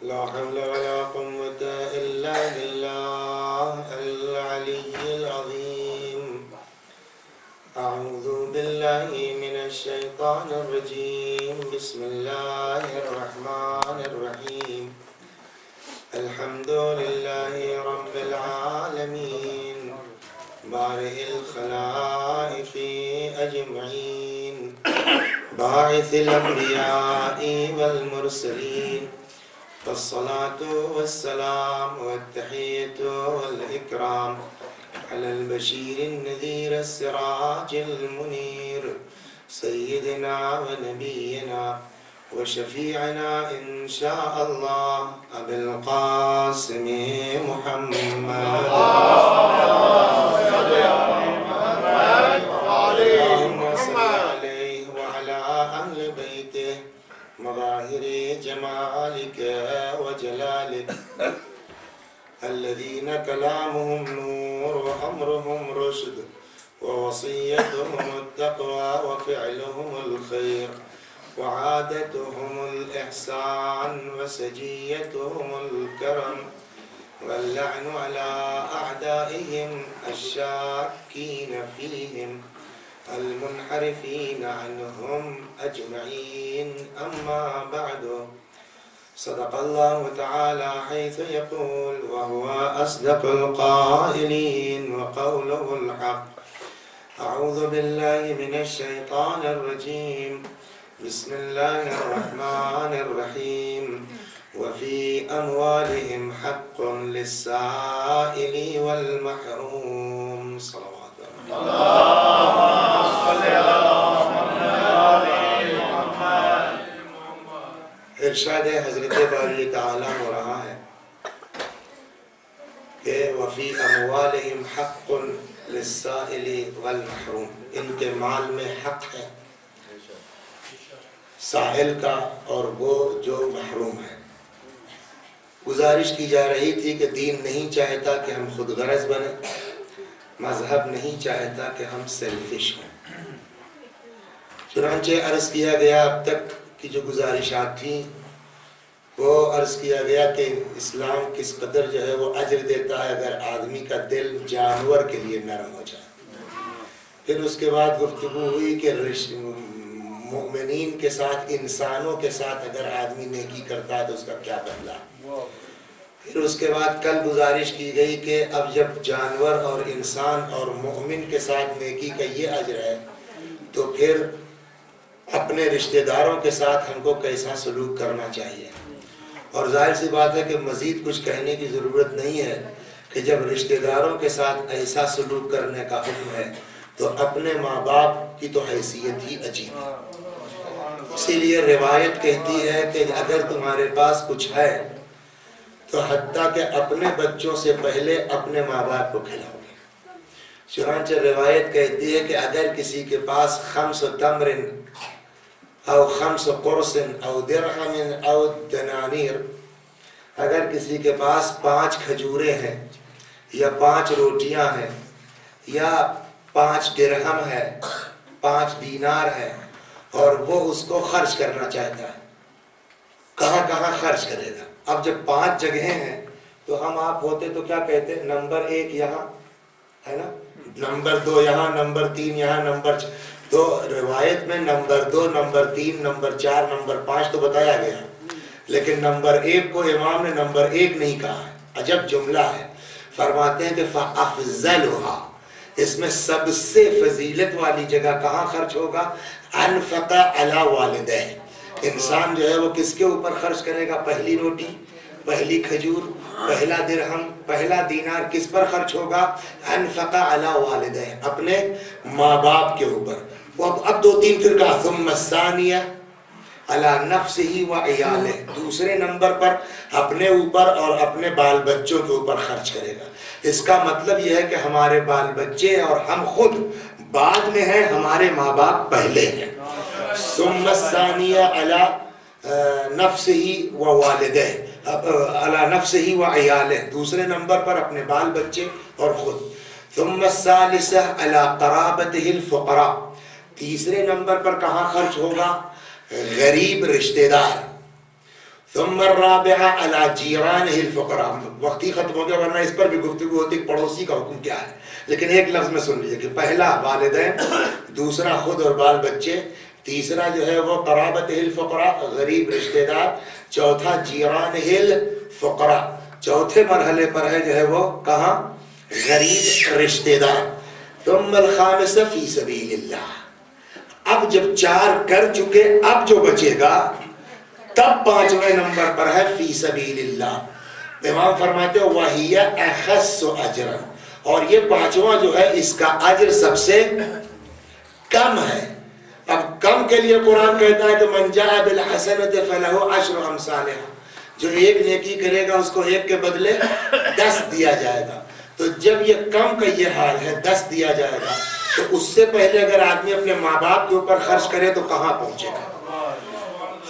لا حول ولا قوة إلا بالله العلي العظيم. أعوذ بالله من الشيطان الرجيم. بسم الله الرحمن الرحيم. الحمد لله رب العالمين بارئ الخلائق أجمعين باعث الأنبياء والمرسلين والصلاة والسلام والتحية والإكرام على البشير النذير السراج المنير سيدنا ونبينا وشفيعنا إن شاء الله أبي القاسم محمد. اللهم صل عليه وعلى أهل بيته مظاهر جمالك وجلالك الذين كلامهم نور وأمرهم رشد ووصيتهم التقوى وفعلهم الخير وعادتهم الإحسان وسجيتهم الكرم واللعن على أعدائهم الشاكين فيهم المنحرفين عنهم أجمعين. أما بعد، صدق الله تعالى حيث يقول وهو أصدق القائلين وقوله الحق. أعوذ بالله من الشيطان الرجيم. بسم الله الرحمن الرحيم. وفي أموالهم حق للسائل والمحروم. صلوات اللهم صل على محمد. ارشاد حضرت باری تعالیٰ ہو رہا ہے کہ وفی اموالہم حق للسائل والمحروم، ان کے مال میں حق ہے سائل کا اور وہ جو محروم ہے. گزارش کی جا رہی تھی کہ دین نہیں چاہتا کہ ہم خود غرض بنیں، مذہب نہیں چاہتا کہ ہم سیلفش ہوں. چنانچہ عرض کیا گیا اب تک کی جو گزارشات تھیں وہ عرض کیا گیا کہ اسلام کس قدر جو ہے وہ اجر دیتا ہے اگر آدمی کا دل جانور کے لیے نرم ہو جائے. پھر اس کے بعد گفتگو ہوئی کہ مومنین کے ساتھ، انسانوں کے ساتھ اگر آدمی نیکی کرتا ہے تو اس کا کیا بدلہ. پھر اس کے بعد کل گزارش کی گئی کہ اب جب جانور اور انسان اور مومن کے ساتھ نیکی کا یہ اجر ہے تو پھر اپنے رشتہ داروں کے ساتھ ہم کو کیسا سلوک کرنا چاہیے. اور ظاہر سی بات ہے کہ مزید کچھ کہنے کی ضرورت نہیں ہے کہ جب رشتہ داروں کے ساتھ ایسا سلوک کرنے کا حکم ہے تو اپنے ماں باپ کی تو حیثیت ہی عجیب ہے. اسی لیے روایت کہتی ہے کہ اگر تمہارے پاس کچھ ہے تو حتیٰ کہ اپنے بچوں سے پہلے اپنے ماں باپ کو کھلاؤ. چنانچہ روایت کہتی ہے کہ اگر کسی کے پاس 5 تمر او 5 قرص او درہم او دنانیر، اگر کسی کے پاس 5 کھجوریں ہیں یا 5 روٹیاں ہیں یا 5 درہم ہے، 5 دینار ہے اور وہ اس کو خرچ کرنا چاہتا ہے، کہاں کہاں خرچ کرے گا. اب جب 5 جگہیں ہیں تو ہم آپ ہوتے تو کیا کہتے؟ نمبر 1 یہاں ہے نا، نمبر 2 یہاں، نمبر 3 یہاں، نمبر 4. تو روایت میں نمبر 2، نمبر 3، نمبر 4، نمبر 5 تو بتایا گیا، لیکن نمبر 1 کو امام نے نمبر 1 نہیں کہا ہے. عجب جملہ ہے. فرماتے ہیں کہ فَأَفْضَلُهَا، اس میں سب سے فضیلت والی جگہ کہاں خرچ ہوگا؟ أَنْفَقَ عَلَى وَالِدَيْهِ. انسان جو ہے وہ کس کے اوپر خرچ کرے گا؟ پہلی روٹی، پہلی کھجور، پہلا درہم، پہلا دینار کس پر خرچ ہوگا؟ انفق علی والدہ، اپنے ماں باپ کے اوپر. اب 2-3 پھر کہا ثم الثانیہ علی نفسہ و عیالہ، دوسرے نمبر پر اپنے اوپر اور اپنے بال بچوں کے اوپر خرچ کرے گا. اس کا مطلب یہ ہے کہ ہمارے بال بچے اور ہم خود بعد میں ہیں، ہمارے ماں باپ پہلے ہیں. ثم الثانیہ علی نفسہ و والدہ، علی نفسہ و عیالہ، دوسرے نمبر پر اپنے بال بچے اور خود. ثم الثالثہ علی قرابتہ الفقراء، تیسرے نمبر پر کہاں خرچ ہوگا؟ غریب رشتہ دار. ثم الرابعہ علی جیرانہ الفقراء. وقت ہی ختم ہو گیا ورنہ اس پر بھی گفتگو ہوتی کہ پڑوسی کا حکم کیا ہے، لیکن ایک لفظ میں سن لیجیے کہ پہلا والدین، دوسرا خود اور بال بچے، تیسرا جو ہے وہ قرابتہ الفقراء غریب رشتہ دار، چوتھا جیرانہ الفقراء، چوتھے مرحلے پر ہے جو ہے وہ کہاں؟ غریب رشتہ دار. ثم الخامسہ فی سبیل اللہ. اب جب 4 کر چکے اب جو بچے گا تب 5ویں نمبر پر ہے فی سبیل اللہ. امام فرماتے ہیں وَهِيَ أَخَصُّ أَجْرًا، اور یہ 5واں جو ہے اس کا اجر سب سے کم ہے. اب کم کے لیے قرآن کہتا ہے کہ من جاء بالحسنۃ فلہ 10 امثالہا، جو ایک نیکی کرے گا اس کو 1 کے بدلے 10 دیا جائے گا. تو جب یہ کم کا یہ حال ہے 10 دیا جائے گا، تو اس سے پہلے اگر آدمی اپنے ماں باپ کے اوپر خرچ کرے تو کہاں پہنچے گا؟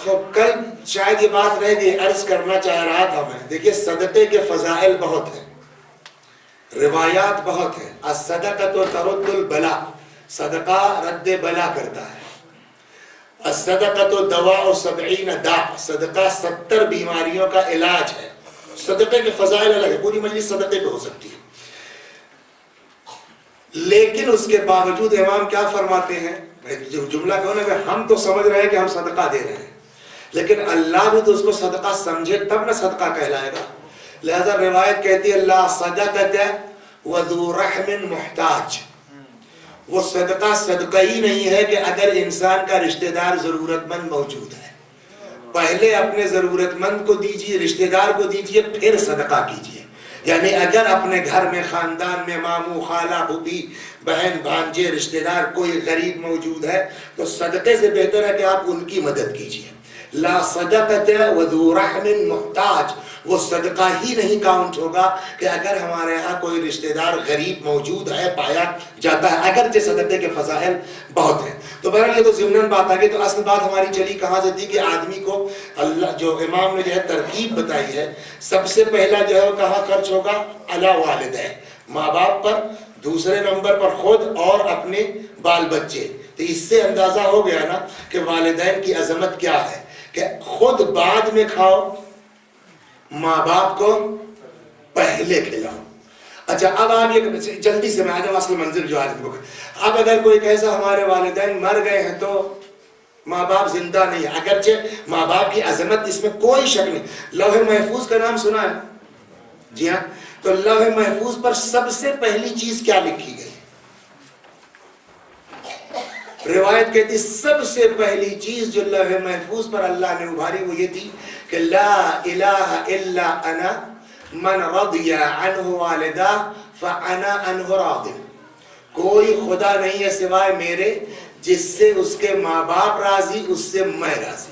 تو کل شاید یہ بات رہ گئی، عرض کرنا چاہ رہا تھا میں. دیکھیے صدقے کے فضائل بہت ہیں، روایات بہت ہیں. الصدقۃ ترد البلاء، صدقہ رد بلا کرتا ہے. الصدقۃ دواء 70 داء، صدقہ 70 بیماریوں کا علاج ہے. صدقے کے فضائل الگ ہے، پوری مجلس صدقے پہ ہو سکتی ہے. لیکن اس کے باوجود امام کیا فرماتے ہیں؟ جملہ کہو نا کہ ہم تو سمجھ رہے ہیں کہ ہم صدقہ دے رہے ہیں، لیکن اللہ بھی تو اس کو صدقہ سمجھے تب نہ صدقہ کہلائے گا. لہذا روایت کہتی ہے لا صدقۃ وذو رحم محتاج، وہ صدقہ صدقہ ہی نہیں ہے کہ اگر انسان کا رشتہ دار ضرورت مند موجود ہے. پہلے اپنے ضرورت مند کو دیجیے، رشتہ دار کو دیجیے، پھر صدقہ کیجیے. یعنی اگر اپنے گھر میں خاندان میں ماموں خالہ پھوپھی بہن بھانجے رشتہ دار کوئی غریب موجود ہے تو صدقے سے بہتر ہے کہ آپ ان کی مدد کیجیے. لا صدقۃ وذو رحم محتاج، وہ صدقہ ہی نہیں کاؤنٹ ہوگا کہ اگر ہمارے ہاں کوئی رشتہ دار غریب موجود ہے پایا جاتا ہے، اگرچہ صدقے کے فضائل بہت ہیں. تو بہرحال یہ تو ضمناً بات آ گئی. تو اصل بات ہماری چلی کہاں سے تھی کہ آدمی کو اللہ جو امام نے جو ہے ترکیب بتائی ہے، سب سے پہلا جو ہے وہ کہاں خرچ ہوگا؟ علی والدین، ماں باپ پر، دوسرے نمبر پر خود اور اپنے بال بچے. تو اس سے اندازہ ہو گیا نا کہ والدین کی عظمت کیا ہے کہ خود بعد میں کھاؤ، ماں باپ کو پہلے کھلاؤ. اچھا اب آپ یہ جلدی سے میں آ جاؤں اصل منزل جو آج کو. اب اگر کوئی کیسا ہمارے والدین مر گئے ہیں تو ماں باپ زندہ نہیں ہے، اگرچہ ماں باپ کی عظمت اس میں کوئی شک نہیں. لوح محفوظ کا نام سنا ہے؟ جی ہاں. تو لوح محفوظ پر سب سے پہلی چیز کیا لکھی گئی؟ روایت کہتی سب سے پہلی چیز جو لوح محفوظ پر اللہ نے ابھاری وہ یہ تھی کہ لا الہ الا انا من رضی عنہ والدہ فانا عنہ راض. کوئی خدا نہیں ہے سوائے میرے، جس سے اس کے ماں باپ راضی اس سے میں راضی.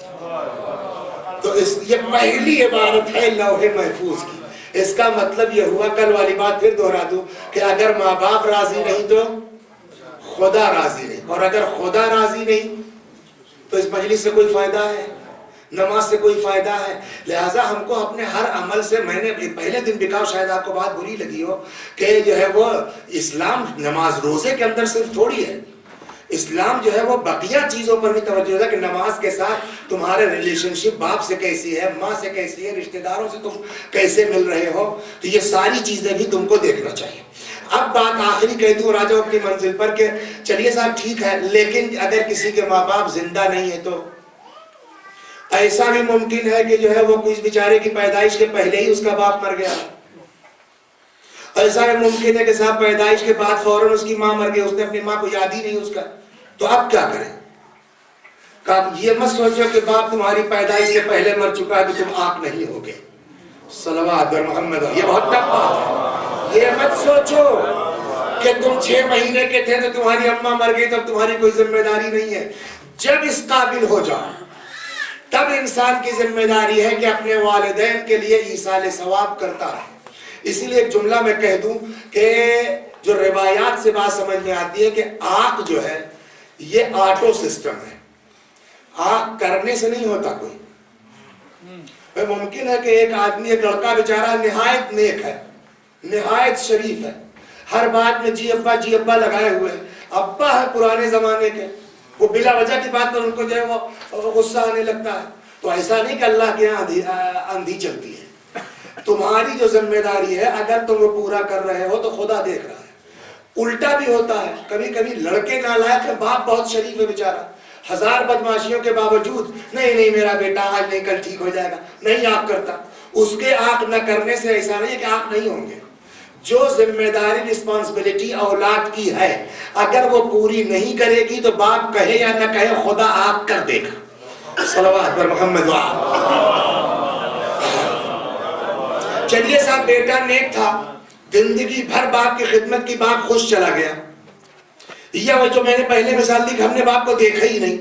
تو یہ پہلی عبارت ہے لوح محفوظ کی. اس کا مطلب یہ ہوا، کل والی بات پھر دہرا دوں، کہ اگر ماں باپ راضی نہیں تو خدا راضی نہیں، اور اگر خدا راضی نہیں تو اس مجلس سے کوئی فائدہ ہے، نماز سے کوئی فائدہ ہے. لہٰذا ہم کو اپنے ہر عمل سے، میں نے پہلے دن بکاؤ شاید آپ کو بات بری لگی ہو کہ جو ہے وہ اسلام نماز روزے کے اندر صرف تھوڑی ہے، اسلام جو ہے وہ بقیہ چیزوں پر بھی توجہ ہے کہ نماز کے ساتھ تمہارے ریلیشن شپ باپ سے کیسی ہے، ماں سے کیسی ہے، رشتہ داروں سے تم کیسے مل رہے ہو. تو یہ ساری چیزیں بھی تم کو دیکھنا چاہیے. اب بات آخری کہہ دوں راجہ اپنی منزل پر کہ چلیے صاحب ٹھیک ہے، لیکن اگر کسی کے ماں باپ زندہ نہیں ہے تو ایسا بھی ممکن ہے کہ جو ہے وہ کچھ بیچارے کی پیدائش کے پہلے ہی اس کا باپ مر گیا. ایسا بھی ممکن ہے کہ صاحب پیدائش کے بعد فوراً اس کی ماں مر گئی، اس نے اپنی ماں کو یاد ہی نہیں اس کا. تو اب کیا کریں؟ کہ یہ مت سوچو کہ باپ تمہاری پیدائش سے پہلے مر چکا ہے تو تم آپ نہیں ہوگے. صلوات بر محمد. یہ بہت ٹف بات ہے. یہ مت سوچو کہ تم 6 مہینے کے تھے تو تمہاری اماں مر گئی تب تمہاری کوئی ذمہ داری نہیں ہے. جب اس قابل ہو جاؤ تب انسان کی ذمہ داری ہے کہ اپنے والدین کے لیے ایصال ثواب کرتا رہے. اسی لیے ایک جملہ میں کہہ دوں کہ جو روایات سے بات سمجھ میں آتی ہے کہ آنکھ جو ہے یہ آٹو سسٹم ہے، آنکھ کرنے سے نہیں ہوتا کوئی. ممکن ہے کہ ایک آدمی، ایک لڑکا بیچارہ نہایت نیک ہے، نہایت شریف ہے، ہر بات میں جی ابا لگائے ہوئے، ابا ہے پرانے زمانے کے، وہ بلا وجہ کی بات پر ان کو جو ہے وہ غصہ آنے لگتا ہے. تو ایسا نہیں کہ اللہ کے یہاں آندھی چلتی ہے، تمہاری جو ذمہ داری ہے اگر تم وہ پورا کر رہے ہو تو خدا دیکھ رہا ہے۔ الٹا بھی ہوتا ہے، کبھی کبھی لڑکے نالائق ہیں، باپ بہت شریف ہے بیچارہ، 1000 بدماشیوں کے باوجود نہیں میرا بیٹا آج نہیں کل ٹھیک ہو جائے گا، نہیں آنکھ کرتا۔ اس کے آنکھ نہ کرنے سے ایسا نہیں ہے کہ آنکھ نہیں ہوں گے۔ جو ذمہ داری رسپانسبلٹی اولاد کی ہے اگر وہ پوری نہیں کرے گی تو باپ کہے یا نہ کہے خدا آنکھ کر دے گا۔ صلوات پر محمد چلیے صاحب، بیٹا نیک تھا، زندگی بھر باپ کی خدمت کی، باپ خوش چلا گیا، یا وہ جو میں نے پہلے مثال دی کہ ہم نے باپ کو دیکھا ہی نہیں،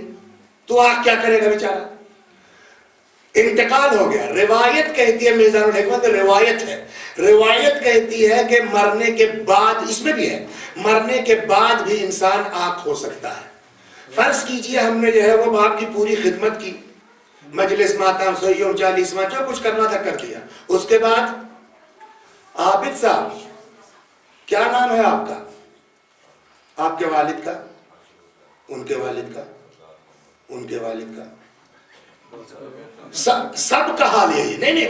تو آنکھ کیا کرے گا بیچارہ؟ انتقال ہو گیا۔ روایت کہتی ہے، میزان الحکمت روایت ہے، روایت کہتی ہے کہ مرنے کے بعد، اس میں بھی ہے، مرنے کے بعد بھی انسان آنکھ ہو سکتا ہے۔ فرض کیجئے ہم نے جو ہے وہ باپ کی پوری خدمت کی، مجلس ماتم سوئیوں 40واں جو کچھ کرنا تھا کر دیا، اس کے بعد عابد صاحب کیا نام ہے آپ کا، آپ کے والد کا، ان کے والد کا، ان کے والد کا، سب کا حال یہی ہے، نہیں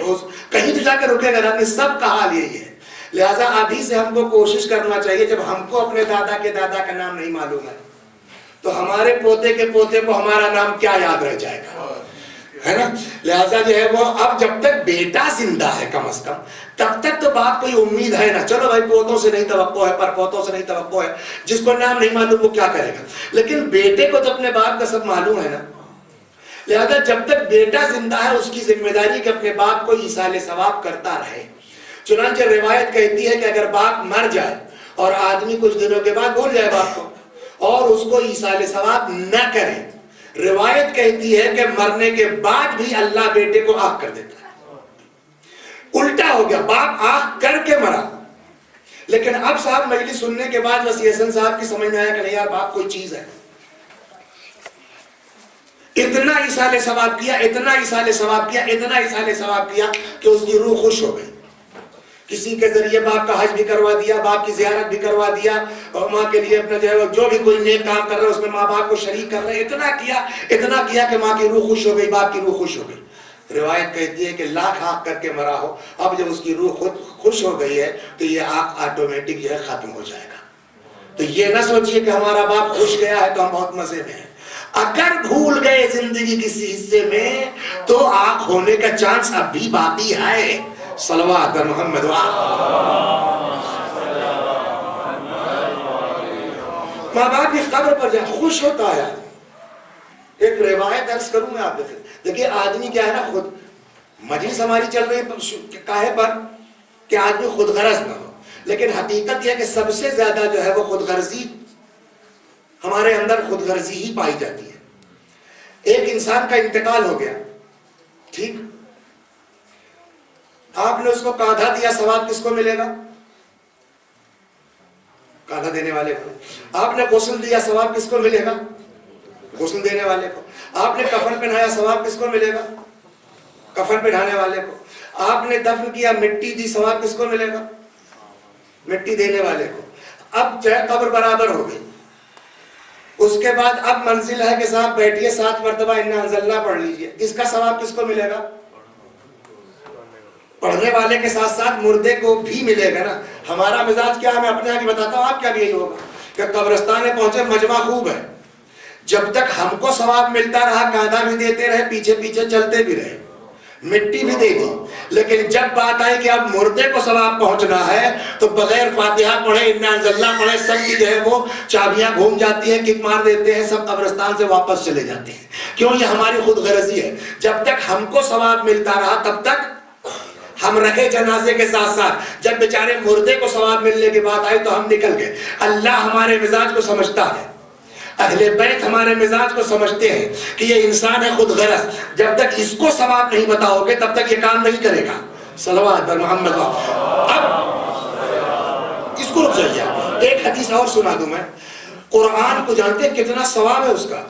کہیں تو جا کے رکے گا نا، سب کا حال یہی ہے۔ لہٰذا ابھی سے ہم کو کوشش کرنا چاہیے، جب ہم کو اپنے دادا کے دادا کا نام نہیں معلوم ہے تو ہمارے پوتے کے پوتے کو ہمارا نام کیا یاد رہ جائے گا، ہے نا؟ لہٰذا جو ہے وہ اب جب تک بیٹا زندہ ہے کم از کم تب تک تو باپ کوئی امید ہے نا، چلو بھائی پوتوں سے نہیں توقع ہے، پر پوتوں سے نہیں توقع ہے، جس کو نام نہیں معلوم وہ کیا کرے گا، لیکن بیٹے کو تو اپنے باپ کا سب معلوم ہے نا۔ لہذا جب تک بیٹا زندہ ہے اس کی ذمہ داری کہ اپنے باپ کو ایصال ثواب کرتا رہے۔ چنانچہ روایت کہتی ہے کہ اگر باپ مر جائے اور آدمی کچھ دنوں کے بعد بھول جائے باپ کو اور اس کو ایصال ثواب نہ کرے، روایت کہتی ہے کہ مرنے کے بعد بھی اللہ بیٹے کو آنکھ کر دیتا ہے۔ الٹا ہو گیا، باپ آنکھ کر کے مرا، لیکن اب صاحب مجلس سننے کے بعد وسیع حسن صاحب کی سمجھ میں آیا کہ نہیں یار باپ کوئی چیز ہے، اتنا ایصال ثواب کیا، اتنا ایصال ثواب کیا، اتنا ایصال ثواب کیا کہ اس کی روح خوش ہو گئی۔ کسی کے ذریعے باپ کا حج بھی کروا دیا، باپ کی زیارت بھی کروا دیا، اور ماں کے لیے اپنا جو بھی کوئی نیک کام کر رہا ہے اس میں ماں باپ کو شریک کر رہے ہیں، اتنا کیا کہ ماں کی روح خوش ہو گئی، باپ کی روح خوش ہو گئی۔ روایت کہتی ہے کہ لاکھ آنکھ کر کے مرا ہو، اب جب اس کی روح خود خوش ہو گئی ہے تو یہ آنکھ آٹومیٹک جو ہے ختم ہو جائے گا۔ تو یہ نہ سوچئے کہ ہمارا باپ خوش گیا ہے تو ہم بہت مزے میں ہیں، اگر بھول گئے زندگی کسی حصے میں تو آنکھ ہونے کا چانس اب بھی باقی ہے۔ صلوات پر محمد ماں باپ کی قبر پر جا خوش ہوتا ہے۔ ایک روایت عرض کروں میں آپ دیکھیں، آدمی کیا ہے نا، خود مجلس ہماری چل رہی کاہے پر کہ آدمی خود غرض نہ ہو، لیکن حقیقت یہ کہ سب سے زیادہ جو ہے وہ خود غرضی، ہمارے اندر خود غرضی ہی پائی جاتی ہے۔ ایک انسان کا انتقال ہو گیا، ٹھیک، آپ نے اس کو کاندھا دیا، ثواب کس کو ملے گا؟ کاندھا دینے والے کو۔ آپ نے غسل دیا، ثواب کس کو ملے گا؟ غسل دینے والے کو۔ آپ نے کفن پہنایا، ثواب کس کو ملے گا؟ کفن پہنانے والے کو۔ آپ نے دفن کیا، مٹی دی، ثواب کس کو ملے گا؟ مٹی دینے والے کو۔ اب چاہے قبر برابر ہو گئی، اس کے بعد اب منزل ہے کہ صاحب بیٹھیے 7 مرتبہ انا انزلنا پڑھ لیجئے، اس کا ثواب کس کو ملے گا؟ پڑھنے والے کے ساتھ ساتھ مردے کو بھی ملے گا نا۔ ہمارا مزاج کیا ہے، میں اپنے آگے بتاتا ہوں، آپ کیا بھی یہی ہوگا کہ قبرستان پہنچے، مجمع خوب ہے، جب تک ہم کو ثواب ملتا رہا کاندھا بھی دیتے رہے، پیچھے پیچھے چلتے بھی رہے، مٹی بھی دے دی، لیکن جب بات آئی کہ اب مردے کو ثواب پہنچنا ہے تو بغیر فاتحہ پڑھے، انا انزلنا پڑھے، سب کی جو ہے وہ چابیاں گھوم جاتی ہیں، کک مار دیتے ہیں، سب قبرستان سے واپس چلے جاتے ہیں۔ کیوں؟ یہ ہماری خود غرضی ہے۔ جب تک ہم کو ثواب ملتا رہا تب تک ہم رہے جنازے کے ساتھ ساتھ، جب بیچارے مردے کو ثواب ملنے کی بات آئی تو ہم نکل گئے۔ اللہ ہمارے مزاج کو سمجھتا ہے، اہل بیت ہمارے مزاج کو سمجھتے ہیں کہ یہ انسان ہے خود غرض، جب تک اس کو ثواب نہیں بتاؤ گے تب تک یہ کام نہیں کرے گا۔ صلوات پر محمد۔ اب اس کو رک جائیے، ایک حدیث اور سنا دوں میں۔ قرآن کو جانتے ہیں کتنا ثواب ہے اس کا؟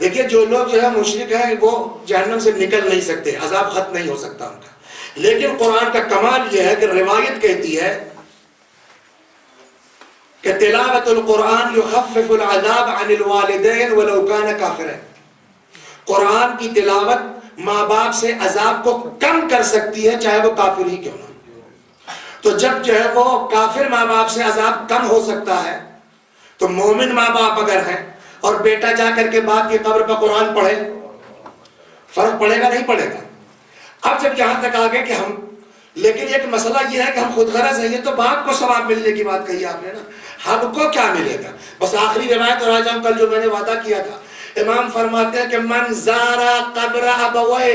دیکھیے جو لوگ جو ہے مشرک ہیں وہ جہنم سے نکل نہیں سکتے، عذاب ختم نہیں ہو سکتا ان کا، لیکن قرآن کا کمال یہ ہے کہ روایت کہتی ہے کہ تلاوت القرآن یخفف العذاب عن الوالدین ولو کان کافرا۔ قرآن کی تلاوت ماں باپ سے عذاب کو کم کر سکتی ہے چاہے وہ کافر ہی کیوں نہ. تو جب جو ہے وہ کافر ماں باپ سے عذاب کم ہو سکتا ہے تو مومن ماں باپ اگر ہیں اور بیٹا جا کر کے باپ کی قبر پر قرآن پڑھے, فرق پڑے گا نہیں پڑے گا؟ اب جب یہاں تک آگے کہ ہم, لیکن ایک مسئلہ یہ ہے کہ ہم خود غرض ہیں, یہ تو باپ کو ثواب ملنے کی بات کہی آپ نے نا, ہم کو کیا ملے گا؟ بس آخری روایت اور آ جاؤں, کل جو میں نے وعدہ کیا تھا, امام فرماتے ہیں کہ من زارا قبر ابوئے.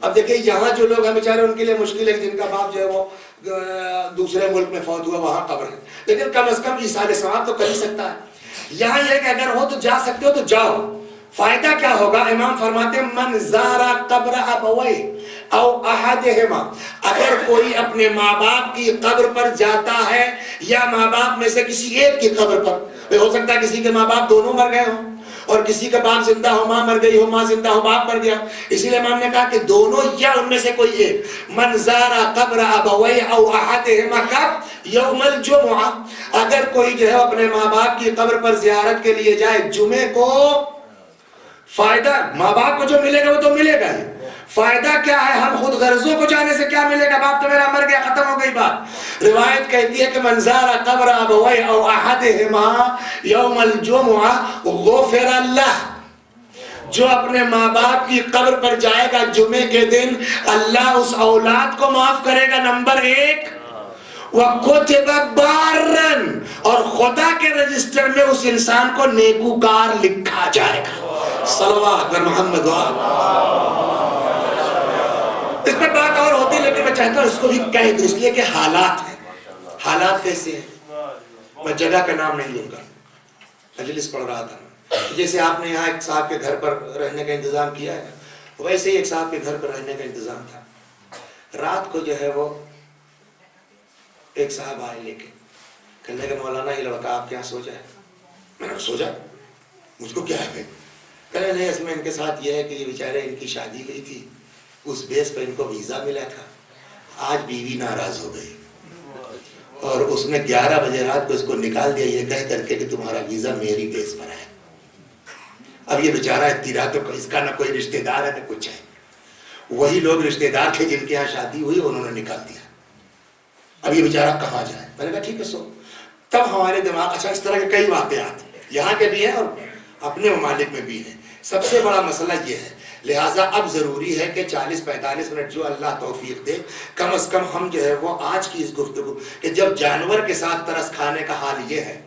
اب دیکھیں یہاں جو لوگ ہیں بیچارے ان کے لیے مشکل ہے جن کا باپ جو ہے وہ دوسرے ملک میں فوت ہوا, وہاں قبر ہے, لیکن کم از کم ایصال ثواب تو کر ہی سکتا ہے. یہاں یہ کہ اگر ہو تو جا سکتے ہو تو جاؤ. فائدہ کیا ہوگا؟ امام فرماتے ہیں من زارا قبر ابوئے او احدہما, اگر کوئی اپنے ماں باپ کی قبر پر جاتا ہے یا ماں باپ میں سے کسی ایک کی قبر پر, ہو سکتا ہے کسی کے ماں باپ دونوں مر گئے ہوں اور کسی کا باپ زندہ ہو ماں مر گئی ہو, ماں زندہ ہو باپ مر گیا, اسی لیے امام نے کہا کہ دونوں یا ان میں سے کوئی ایک. من زارا قبر ابوئے او احدہما کب؟ یوم الجمعہ, اگر کوئی جو ہے اپنے ماں باپ کی قبر پر زیارت کے لیے جائے جمعے کو. فائدہ ماں باپ کو جو ملے گا وہ تو ملے گا ہی, فائدہ کیا ہے؟ ہم خود غرضوں کو جانے سے کیا ملے گا؟ باپ تو میرا مر گیا, ختم ہو گئی بات. روایت کہتی ہے کہ من زار قبر ابوئے او احدہما یوم الجمعہ غفر اللہ, جو اپنے ماں باپ کی قبر پر جائے گا جمعے کے دن, اللہ اس اولاد کو معاف کرے گا. نمبر 1, وَكُتِبَ بَارًا, اور خدا کے رجسٹر میں اس انسان کو نیکوکار لکھا جائے گا. صلوات بر محمد. اس پر بات اور ہوتی لیکن میں چاہتا ہوں اس کو بھی کہہ دوں, اس لیے کہ حالات ہیں. حالات کیسے ہیں؟ میں جگہ کا نام نہیں لوں گا, مجلس پڑھ رہا تھا. جیسے آپ نے یہاں ایک صاحب کے گھر پر رہنے کا انتظام کیا ہے, ویسے ہی ایک صاحب کے گھر پر رہنے کا انتظام تھا. رات کو جو ہے وہ ایک صاحب آئے لے کے, کہنے کہ مولانا یہ لڑکا آپ کے یہاں سو جائے. میں نے سو جائے, مجھ کو کیا ہے؟ کہنے نہیں, اس میں ان کے ساتھ یہ ہے کہ یہ بیچارے ان کی شادی ہوئی تھی, اس بیس پر ان کو ویزا ملا تھا, آج بیوی ناراض ہو گئی اور اس نے 11 بجے رات کو اس کو نکال دیا یہ کہہ کر کے کہ تمہارا ویزا میری بیس پر ہے. اب یہ بیچارہ اتنی رات تو اس کا نہ کوئی رشتہ دار ہے نہ کچھ ہے. وہی لوگ رشتہ دار تھے جن کے یہاں شادی ہوئی, انہوں نے نکال دیا. اب یہ بیچارہ کہاں جائے؟ میں نے کہا ٹھیک ہے سو. تب ہمارے دماغ, اچھا اس طرح کے کئی واقعات یہاں کے بھی ہیں اور اپنے ممالک میں بھی ہیں. سب سے بڑا مسئلہ یہ ہے, لہٰذا اب ضروری ہے کہ 40-45 منٹ جو اللہ توفیق دے, کم از کم ہم جو ہے وہ آج کی اس گفتگو کہ جب جانور کے ساتھ ترس کھانے کا حال یہ ہے,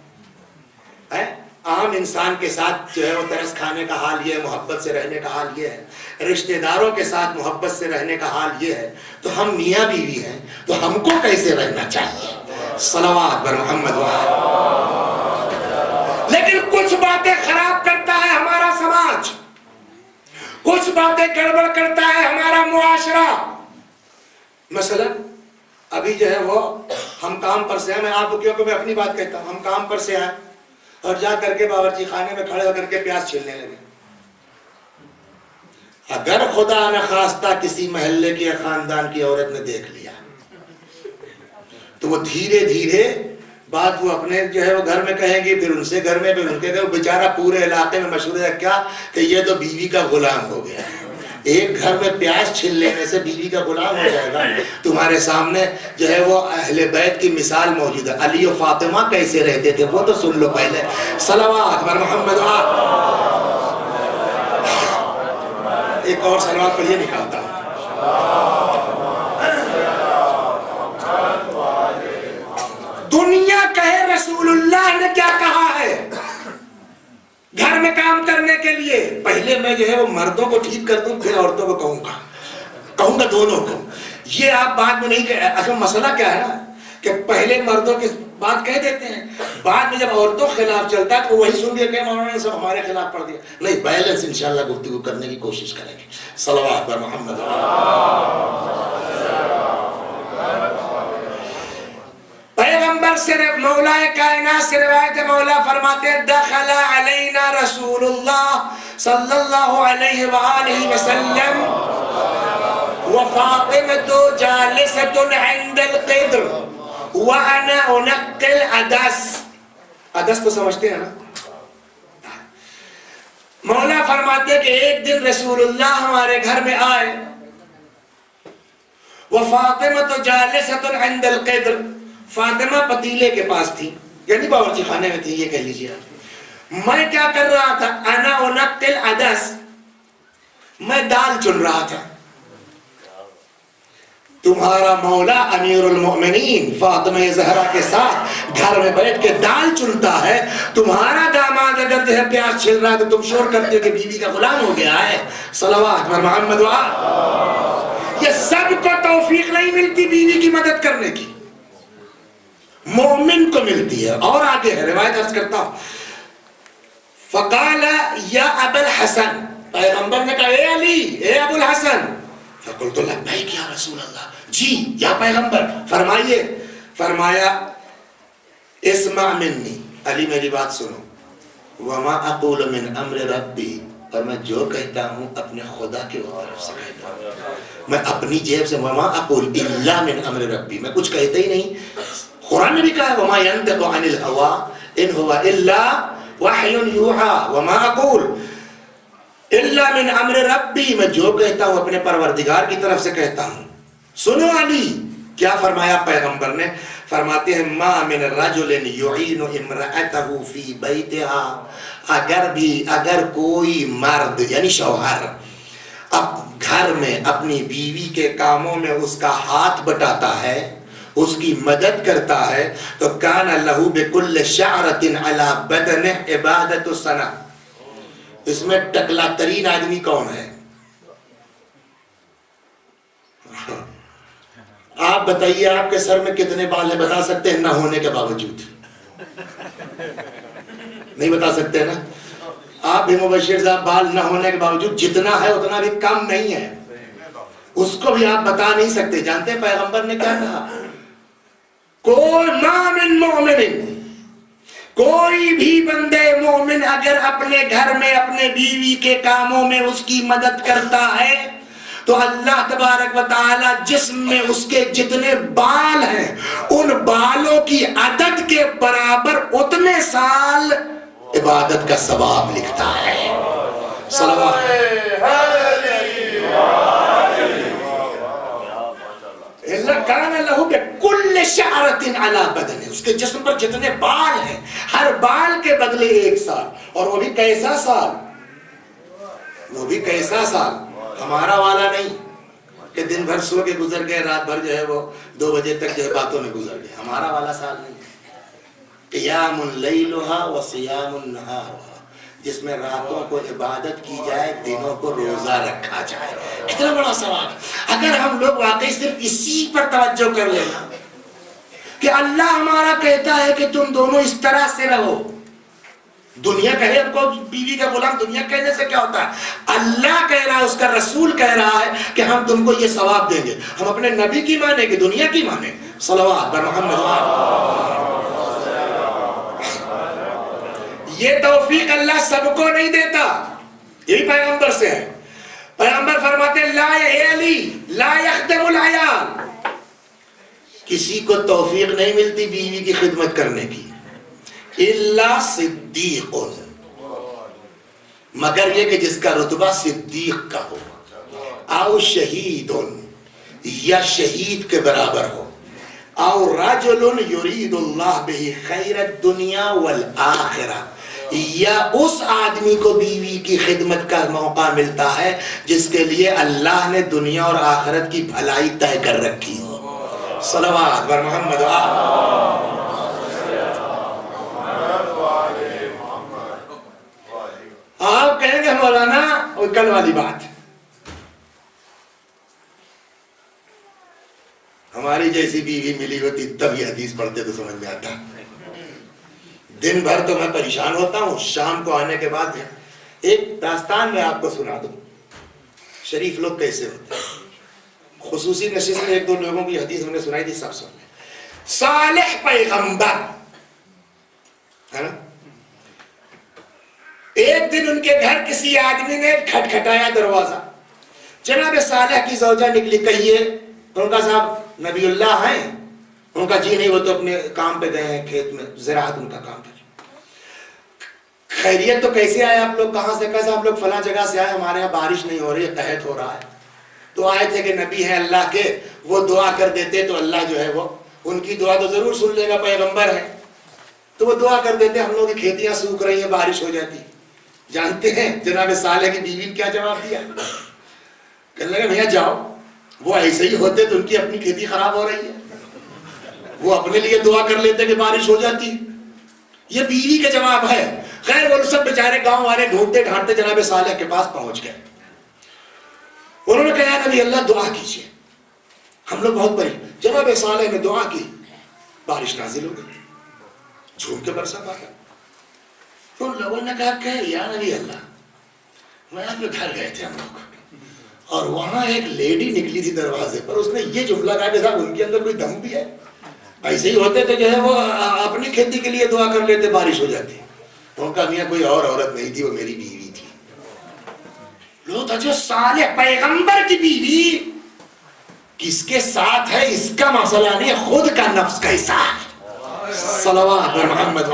عام انسان کے ساتھ جو ہے وہ ترس کھانے کا حال یہ ہے, محبت سے رہنے کا حال یہ ہے, رشتہ داروں کے ساتھ محبت سے رہنے کا حال یہ ہے, تو ہم میاں بیوی ہیں تو ہم کو کیسے رہنا چاہیے؟ صلوات بر محمد وآلہ. لیکن کچھ باتیں خراب کرتا ہے ہمارا سماج, کچھ باتیں گڑبڑ کرتا ہے ہمارا معاشرہ. مثلا ابھی جو ہے وہ ہم کام پر سے ہیں, میں آپ کو کیونکہ میں اپنی بات کہتا ہوں, ہم کام پر سے آئے اور جا کر کے باورچی خانے میں کھڑے ہو کر کے پیاز چھیلنے لگے. اگر خدا نہ خواستہ کسی محلے کی خاندان کی عورت نے دیکھ لیا تو وہ دھیرے دھیرے بات وہ اپنے جو ہے وہ گھر میں کہیں گی, پھر ان سے گھر میں, پھر ان کے گھر. بیچارہ پورے علاقے میں مشہور ہے کیا کہ یہ تو بیوی کا غلام ہو گیا. ایک گھر میں پیاز چھیل لینے سے بیوی کا غلام ہو جائے گا. تمہارے سامنے جو ہے وہ اہل بیت کی مثال موجود ہے. علی و فاطمہ کیسے رہتے تھے وہ تو سن لو پہلے. صلوات بر محمد. ایک اور صلوات پڑھیے, نکالتا ہوں. دنیا کہے رسول اللہ نے کیا کہا ہے گھر میں کام کرنے کے لیے. پہلے میں جو ہے وہ مردوں کو ٹھیک کر دوں, پھر عورتوں کو کہوں گا دونوں کو. یہ آپ بعد میں نہیں کہہ, اصل مسئلہ کیا ہے نا کہ پہلے مردوں کی بات کہہ دیتے ہیں, بعد میں جب عورتوں کے خلاف چلتا ہے تو وہی سن کے مولانا نے سب ہمارے خلاف پڑھ دیا. نہیں, بیلنس انشاءاللہ گفتگو کرنے کی کوشش کریں گے. صلوات بر محمد. پیغمبر سے مولا کائنات سے روایت ہے, مولا فرماتے دخل علینا رسول اللہ صلی اللہ علیہ وآلہ وسلم وفاطمۃ جالسۃ عند القدر وانا انقل عدس. عدس تو سمجھتے ہیں نا, مولا فرماتے کہ ایک دن رسول اللہ ہمارے گھر میں آئے، وَفَاطِمَةُ جَالِسَةٌ عِنْدَ الْقِدْرِ، فاطمہ پتیلے کے پاس تھی، یعنی باورچی خانے میں تھی، یہ کہہ لیجیے آپ۔ میں کیا کر رہا تھا؟ انا اُنَقِّ الْعَدَسِ، میں دال چن رہا تھا۔ تمہارا مولا امیر المؤمنین فاطمہ زہرا کے ساتھ گھر میں بیٹھ کے دال چنتا ہے، تمہارا داماد اگر جو ہے پیاز چھل رہا ہے تو تم شور کرتے ہو کہ بیوی کا غلام ہو گیا ہے۔ صلوات بر محمد وآلہ۔ یہ سب کو توفیق نہیں ملتی بیوی کی مدد کرنے کی، مومن کو ملتی ہے۔ اور آگے ہے روایت عرض کرتا ہوں، فقال یا ابا الحسن، پیغمبر نے کہا اے علی، اے ابو الحسن، فقلت لبیک یا رسول اللہ، جی یا پیغمبر فرمائیے۔ فرمایا اسمع منی، علی میری بات سنو، وما اقول من امر ربی، اور میں جو کہتا ہوں اپنے خدا کے طرف سے کہتا ہوں، میں اپنی جیب سے وما اقول الا من امر ربی، میں کچھ کہتا ہی نہیں۔ قرآن نے بھی کہا وما ينطق عن الهوى ان هو الا وحی یوحى، وما اقول الا من امر ربی، میں جو کہتا ہوں اپنے پروردگار کی طرف سے کہتا ہوں۔ سنو علی، کیا فرمایا پیغمبر نے؟ فرماتے ہیں ما من رجل یعین امرأته فی بیتها، اگر کوئی مرد یعنی شوہر اب گھر میں اپنی بیوی کے کاموں میں اس کا ہاتھ بٹاتا ہے، اس کی مدد کرتا ہے، تو کان لہ بکل شعرۃ علی بدنہ عبادۃ السنہ۔ اس میں ٹکلا ترین آدمی کون ہے؟ آپ بتائیے آپ کے سر میں کتنے بال ہیں؟ بتا سکتے ہیں نہ ہونے کے باوجود؟ نہیں بتا سکتے نا؟ آپ بھی مبشر صاحب، بال نہ ہونے کے باوجود جتنا ہے اتنا بھی کم نہیں ہے، اس کو بھی آپ بتا نہیں سکتے۔ جانتے ہیں پیغمبر نے کیا کہا؟ کوئی ما من مومن، کوئی بھی بندے مومن اگر اپنے گھر میں اپنے بیوی کے کاموں میں اس کی مدد کرتا ہے تو اللہ تبارک و تعالی جسم میں اس کے جتنے بال ہیں ان بالوں کی عدد کے برابر اتنے سال عبادت کا ثواب لکھتا ہے۔ کان لہو بکل شعرۃ علی بدنہ، اس کے جسم پر جتنے بال ہیں ہر بال کے بدلے 1 سال، اور وہ بھی کیسا سال؟ وہ بھی کیسا سال؟ ہمارا والا نہیں کہ دن بھر سو کے گزر گئے، رات بھر جو ہے وہ 2 بجے تک جو ہے باتوں میں گزر گئے، ہمارا والا سال نہیں۔ قیام لیلھا و صیام نہارھا، جس میں راتوں کو عبادت کی جائے، دنوں کو روزہ رکھا جائے، کتنا بڑا ثواب۔ اگر ہم لوگ واقعی صرف اسی پر توجہ کر لینا کہ اللہ ہمارا کہتا ہے کہ تم دونوں اس طرح سے رہو، دنیا کہے ہم کو بیوی کا غلام، دنیا کہنے سے کیا ہوتا ہے؟ اللہ کہہ رہا ہے، اس کا رسول کہہ رہا ہے کہ ہم تم کو یہ ثواب دیں گے، ہم اپنے نبی کی مانے کہ دنیا کی مانے؟ صلوات بر محمد۔ یہ توفیق اللہ سب کو نہیں دیتا، یہی پیغمبر سے ہے۔ پیغمبر فرماتے لا اے علی لا یخدم العیال، کسی کو توفیق نہیں ملتی بیوی کی خدمت کرنے کی، الا صدیق، مگر یہ کہ جس کا رتبہ صدیق کا ہو، او شہید، یا شہید کے برابر ہو، او رجل یرید اللہ بہ خیر الدنیا والآخرہ، یا اس آدمی کو بیوی کی خدمت کا موقع ملتا ہے جس کے لیے اللہ نے دنیا اور آخرت کی بھلائی طے کر رکھی ہو۔ صلوات بر محمد۔ آپ کہیں گے مولانا اور کل والی بات، ہماری جیسی بیوی ملی ہوتی تب یہ حدیث پڑھتے تو سمجھ میں آتا۔ دن بھر تو میں پریشان ہوتا ہوں، شام کو آنے کے بعد ایک داستان میں آپ کو سنا دوں، شریف لوگ کیسے ہوتے ہیں۔ خصوصی نشست میں 1-2 لوگوں کی حدیث ہم نے سنائی تھی، سب سن لیں۔ صالح پیغمبر ہے نا، ایک دن ان کے گھر کسی آدمی نے کھٹکھٹایا دروازہ، جناب صالح کی زوجہ نکلی، کہیے؟ ان کا صاحب نبی اللہ ہیں؟ ان کا جی نہیں، وہ تو اپنے کام پہ گئے ہیں، کھیت میں زراعت ان کا کام تھا۔ خیریت تو کیسے آئے آپ لوگ کہاں سے؟ کیسے ہم لوگ فلاں جگہ سے آئے, ہمارے یہاں بارش نہیں ہو رہی ہے, قحط ہو رہا ہے. تو آئے تھے کہ نبی ہیں اللہ کے, وہ دعا کر دیتے تو اللہ جو ہے وہ ان کی دعا تو ضرور سن لے گا, پیغمبر ہے. تو وہ دعا کر دیتے, ہم لوگوں کی کھیتیاں سوکھ رہی ہیں, بارش ہو جاتی. جانتے ہیں جناب صالح کی بیوی نے کیا جواب دیا؟ کہنے لگا بھیا جاؤ, وہ ایسے ہی ہوتے تو ان کی اپنی کھیتی خراب ہو رہی ہے, وہ اپنے لیے دعا کر لیتے کہ بارش ہو جاتی. یہ بیوی کا جواب ہے. خیر وہ سب بیچارے گاؤں والے ڈھونڈتے ڈھانٹتے جناب صالح کے پاس پہنچ گئے. انہوں نے کہا نبی اللہ دعا کیجیے, ہم لوگ بہت بڑی. جناب صالح نے دعا کی, بارش نازل ہو گئی, جھوم کے برسا پا گیا. ان لوگوں نے کہا کہ یا نبی اللہ, میں آپ کے گھر گئے تھے ہم لوگ, اور وہاں ایک لیڈی نکلی تھی دروازے پر, اس نے یہ جملہ کہا کہ صاحب ان کے اندر کوئی دم بھی ہے, ایسے ہی ہوتے تو جو ہے وہ اپنی کھیتی کے لیے دعا کر لیتے, بارش ہو جاتی. ان کا میاں کوئی اور عورت نہیں تھی, وہ میری بیوی تھی. لوگ جو صالح پیغمبر کی بیوی کس کے ساتھ ہے اس کا مسئلہ نہیں, خود کا نفس کا حساب. صلوات پر محمد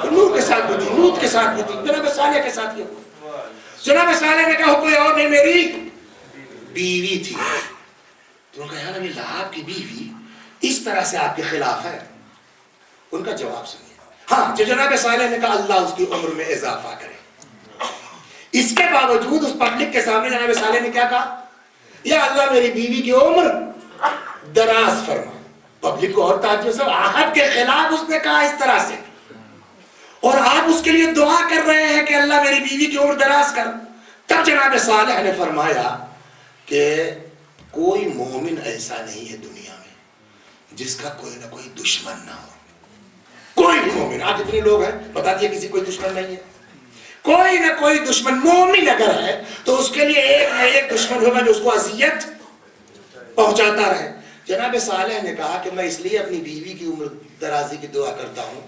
نور کے ساتھ بھی تھی, لوط کے ساتھ بھی تھی, جناب صالح کے ساتھ بھی. جناب صالح نے کہا کوئی اور نہیں, میری بیوی تھی. تو انہوں نے کہا نبی اللہ آپ کی بیوی اس طرح سے آپ کے خلاف ہے. ان کا جواب سنیے. ہاں جو جناب صالح نے کہا اللہ اس کی عمر میں اضافہ کرے. اس کے باوجود اس پبلک کے سامنے جناب صالح نے کیا کہا, یا اللہ میری بیوی کی عمر دراز فرما. پبلک کو اور تعجب سے, عہد کے خلاف اس نے کہا اس طرح سے, اور آپ اس کے لیے دعا کر رہے ہیں کہ اللہ میری بیوی کی عمر دراز کر. تب جناب صالح نے فرمایا کہ کوئی مومن ایسا نہیں ہے دنیا میں جس کا کوئی نہ کوئی دشمن نہ ہو. کوئی مومن, آج اتنے لوگ ہیں بتا دیے کسی کوئی دشمن نہیں ہے, کوئی نہ کوئی دشمن. مومن اگر ہے تو اس کے لیے ایک نہ ایک دشمن ہوگا جو اس کو اذیت پہنچاتا رہے. جناب صالح نے کہا کہ میں اس لیے اپنی بیوی کی عمر درازی کی دعا کرتا ہوں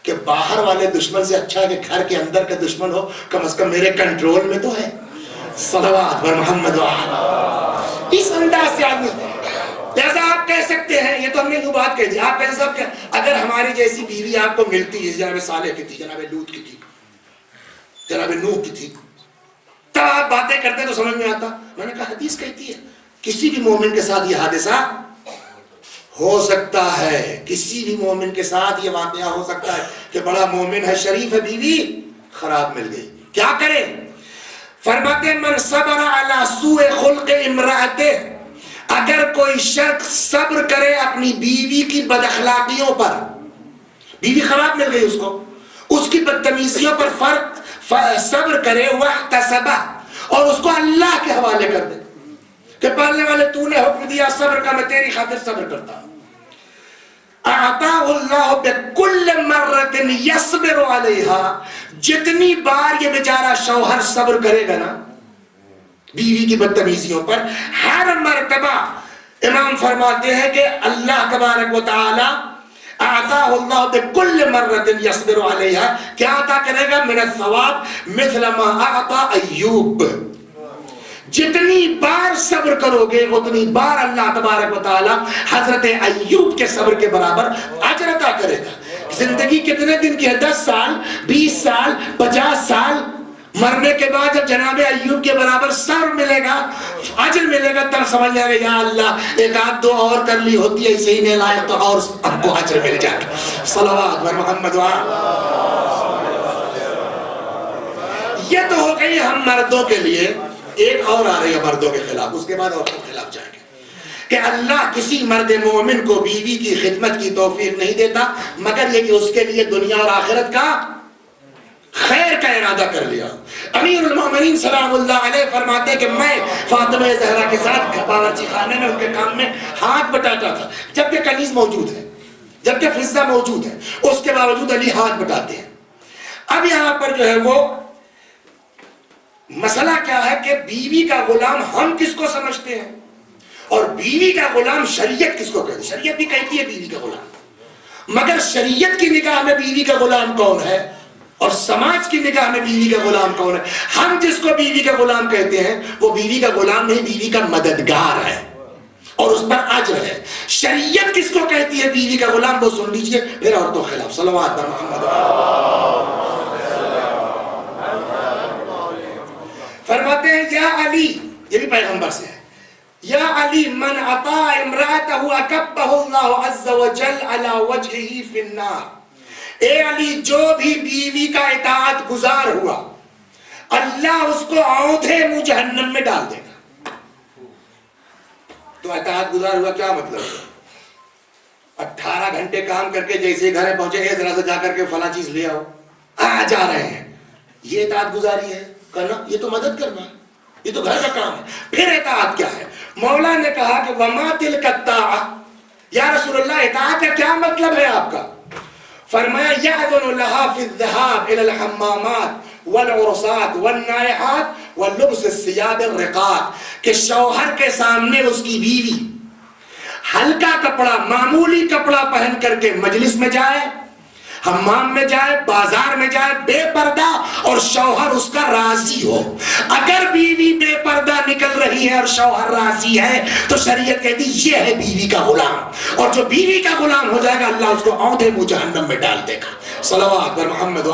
کہ باہر والے دشمن سے اچھا ہے کہ گھر کے اندر کا دشمن ہو, کم از کم میرے کنٹرول میں تو ہے. صلوات پر محمد اس انداز سے آدمی. جیسا آپ کہہ سکتے ہیں, یہ تو ہم نے یوں بات کہہ دی, آپ کہہ سکتے ہیں اگر ہماری جیسی بیوی آپ کو ملتی ہے, جناب صالح کی تھی, جناب لوط کی تھی, جناب نوح کی تھی, تب آپ باتیں کرتے تو سمجھ میں آتا. میں نے کہا حدیث کہتی ہے کسی بھی مومن کے ساتھ یہ حادثہ ہو سکتا ہے, کسی بھی مومن کے ساتھ یہ واقعہ ہو سکتا ہے کہ بڑا مومن ہے, شریف ہے, بیوی خراب مل گئی, کیا کرے؟ فرماتے من صبر علی سوء خلق امرأته, اگر کوئی شخص صبر کرے اپنی بیوی کی بد اخلاقیوں پر, بیوی خراب مل گئی اس کو, اس کی بدتمیزیوں پر صبر کرے, واحتسبہ, اور اس کو اللہ کے حوالے کر دے کہ پالنے والے تو نے حکم دیا صبر کا, میں تیری خاطر صبر کرتا ہوں. اعطاہ اللہ بکل مرت یصبر علیہا, جتنی بار یہ بیچارہ شوہر صبر کرے گا نا بیوی کی بدتمیزیوں پر, ہر مرتبہ امام فرماتے ہیں کہ اللہ تبارک و تعالی اعطاہ اللہ بکل مرت یصبر علیہا, کیا عطا کرے گا؟ من الثواب مثل ما اعطا ایوب. جتنی بار صبر کرو گے اتنی بار اللہ تبارک و تعالی حضرت ایوب کے صبر کے برابر اجر عطا کرے گا. زندگی کتنے دن کی ہے؟ 10 سال, 20 سال, 50 سال. مرنے کے بعد جب جناب ایوب کے برابر صبر ملے گا, اجر ملے گا, تب سمجھ جائے گا یا اللہ ایک آدھ دو اور کر لی ہوتی ہے صحیح نہیں لائق تو اور ہم کو اجر مل جاتا. صلوات بر محمد. یہ تو ہو گئی ہم مردوں کے لیے. ایک اور آ رہی ہے مردوں کے خلاف, اس کے بعد عورتوں کے خلاف جائیں گے کہ اللہ کسی مرد مومن کو بیوی کی خدمت کی توفیق نہیں دیتا مگر یہ کہ اس کے لیے دنیا اور آخرت کا خیر کا ارادہ کر لیا. امیر المومنین سلام اللہ علیہ فرماتے ہیں کہ میں فاطمہ زہرا کے ساتھ باورچی خانے میں ان کے کام میں ہاتھ بٹاتا تھا, جبکہ کنیز موجود ہے, جبکہ فضہ موجود ہے, اس کے باوجود علی ہاتھ بٹاتے ہیں. اب یہاں پر جو ہے وہ مسئلہ کیا ہے کہ بیوی کا غلام ہم کس کو سمجھتے ہیں اور بیوی کا غلام شریعت کس کو کہتی ہے؟ شریعت بھی کہتی ہے بیوی کا غلام, مگر شریعت کی نگاہ میں بیوی کا غلام کون ہے اور سماج کی نگاہ میں بیوی کا غلام کون ہے؟ ہم جس کو بیوی کا غلام کہتے ہیں وہ بیوی کا غلام نہیں, بیوی کا مددگار ہے. اور اس پر اجر ہے. شریعت کس کو کہتی ہے بیوی کا غلام وہ سن لیجئے، پھر عورتوں کے خلاف. صلوات پر محمد. فرماتے ہیں یا علی، یہ بھی پیغمبر سے ہے، یا علی من اطاع امرأتہ اکبہ اللہ عز وجل علی وجہہ فی النار. اے علی جو بھی بیوی کا اطاعت گزار ہوا اللہ اس کو اونھے منہ جہنم میں ڈال دے گا. تو اطاعت گزار ہوا کیا مطلب ہے؟ 18 گھنٹے کام کر کے جیسے گھر پہنچے اے ذرا سے جا کر کے فلاں چیز لے آؤ، جا رہے ہیں، یہ اطاعت گزاری ہے کرنا؟ یہ تو مدد کرنا ہے، یہ تو گھر کا کام ہے. پھر اطاعت کیا ہے؟ مولا نے کہا کہ وما تلک الطاعہ، یا رسول اللہ اطاعت کا کیا مطلب ہے آپ کا؟ فرمایا یأذن لها فی الذهاب الى الحمامات والعرسات والنائحات ولبس الثياب الرقاق، کہ شوہر کے سامنے اس کی بیوی ہلکا کپڑا، معمولی کپڑا پہن کر کے مجلس میں جائے، حمام میں جائے، بازار میں جائے بے پردہ، اور شوہر اس کا راضی ہو. اگر بیوی بے پردہ نکل رہی ہے اور شوہر راضی ہے تو شریعت کہتی یہ ہے بیوی کا غلام، اور جو بیوی کا غلام ہو جائے گا اللہ اس کو اونھے منہ جہنم میں ڈال دے گا. صلوات پر محمد.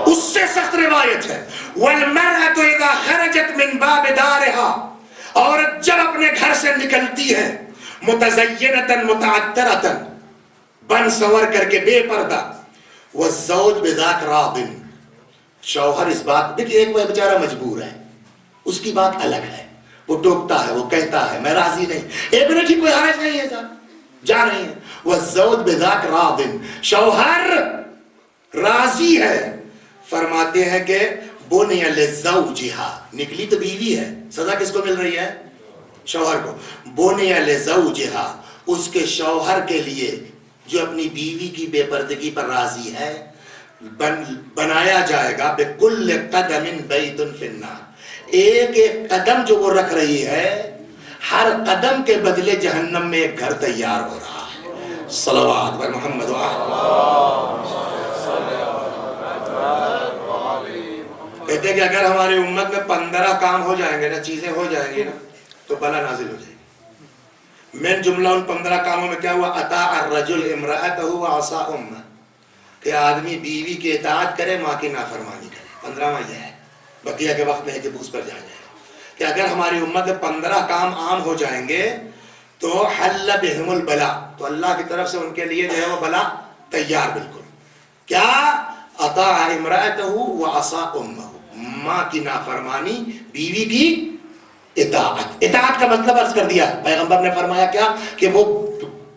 اس سے سخت روایت ہے وَالْمَرْأَةُ إِذَا خَرَجَتْ مِنْ بَابِ دَارِهَا، عورت جب اپنے گھر سے نکلتی ہے متزینتاً متعطرتاً، بن سنور کر کے بے پردہ، والزوج بذاک راضٍ، شوہر اس بات، دیکھیں ایک وہ بیچارہ مجبور ہے، اس کی بات الگ ہے، وہ ٹوکتا ہے، وہ کہتا ہے میں راضی نہیں، ایک نے کی کوئی حرج نہیں ہے صاحب، جا رہی ہیں. والزوج بذاک راضٍ، شوہر راضی ہے. فرماتے ہیں کہ بنی لزوجہا، نکلی تو بیوی ہے، سزا کس کو مل رہی ہے؟ شوہر کو. بنی لزوجہا، اس کے شوہر کے لیے جو اپنی بیوی کی بے پردگی پر راضی ہے بنایا جائے گا بکل قدم بیت فی النار، ایک ایک قدم جو وہ رکھ رہی ہے ہر قدم کے بدلے جہنم میں ایک گھر تیار ہو رہا ہے. صلوات پر محمد. کہتے ہیں کہ اگر ہماری امت میں 15 کام ہو جائیں گے نا، چیزیں ہو جائیں گی نا، تو بلا نازل ہو جائے گی. مین جملہ ان 15 کاموں میں کیا ہوا؟ اطاع الرجل امرأتہ وعصى امہ، کہ آدمی بیوی کی اطاعت کرے، ماں کی نافرمانی کرے. 15واں یہ ہے، بقیہ کے وقت میں ہے کہ اس پر جائے کہ اگر ہماری امت میں 15 کام عام ہو جائیں گے تو حل بہم البلا، تو اللہ کی طرف سے ان کے لیے جو ہے وہ بلا تیار. بالکل کیا؟ اطاع امرأتہ وعصى امہ، ماں کی نافرمانی، بیوی کی اطاعت. اطاعت کا مطلب عرض کر دیا، پیغمبر نے فرمایا کیا کہ وہ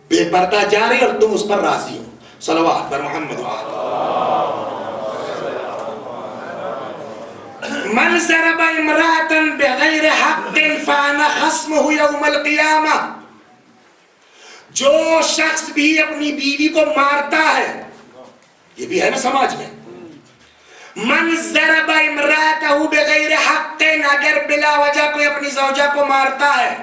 بے پردہ جا رہی اور تم اس پر راضی ہو. صلوات پر محمد. من ضرب امرأة بغیر حق فانا خصمه یوم القیامہ، جو شخص بھی اپنی بیوی کو مارتا ہے، یہ بھی ہے نا سماج میں، من ضرب امرأته بغیر حق، اگر بلا وجہ کوئی اپنی زوجہ کو مارتا ہے،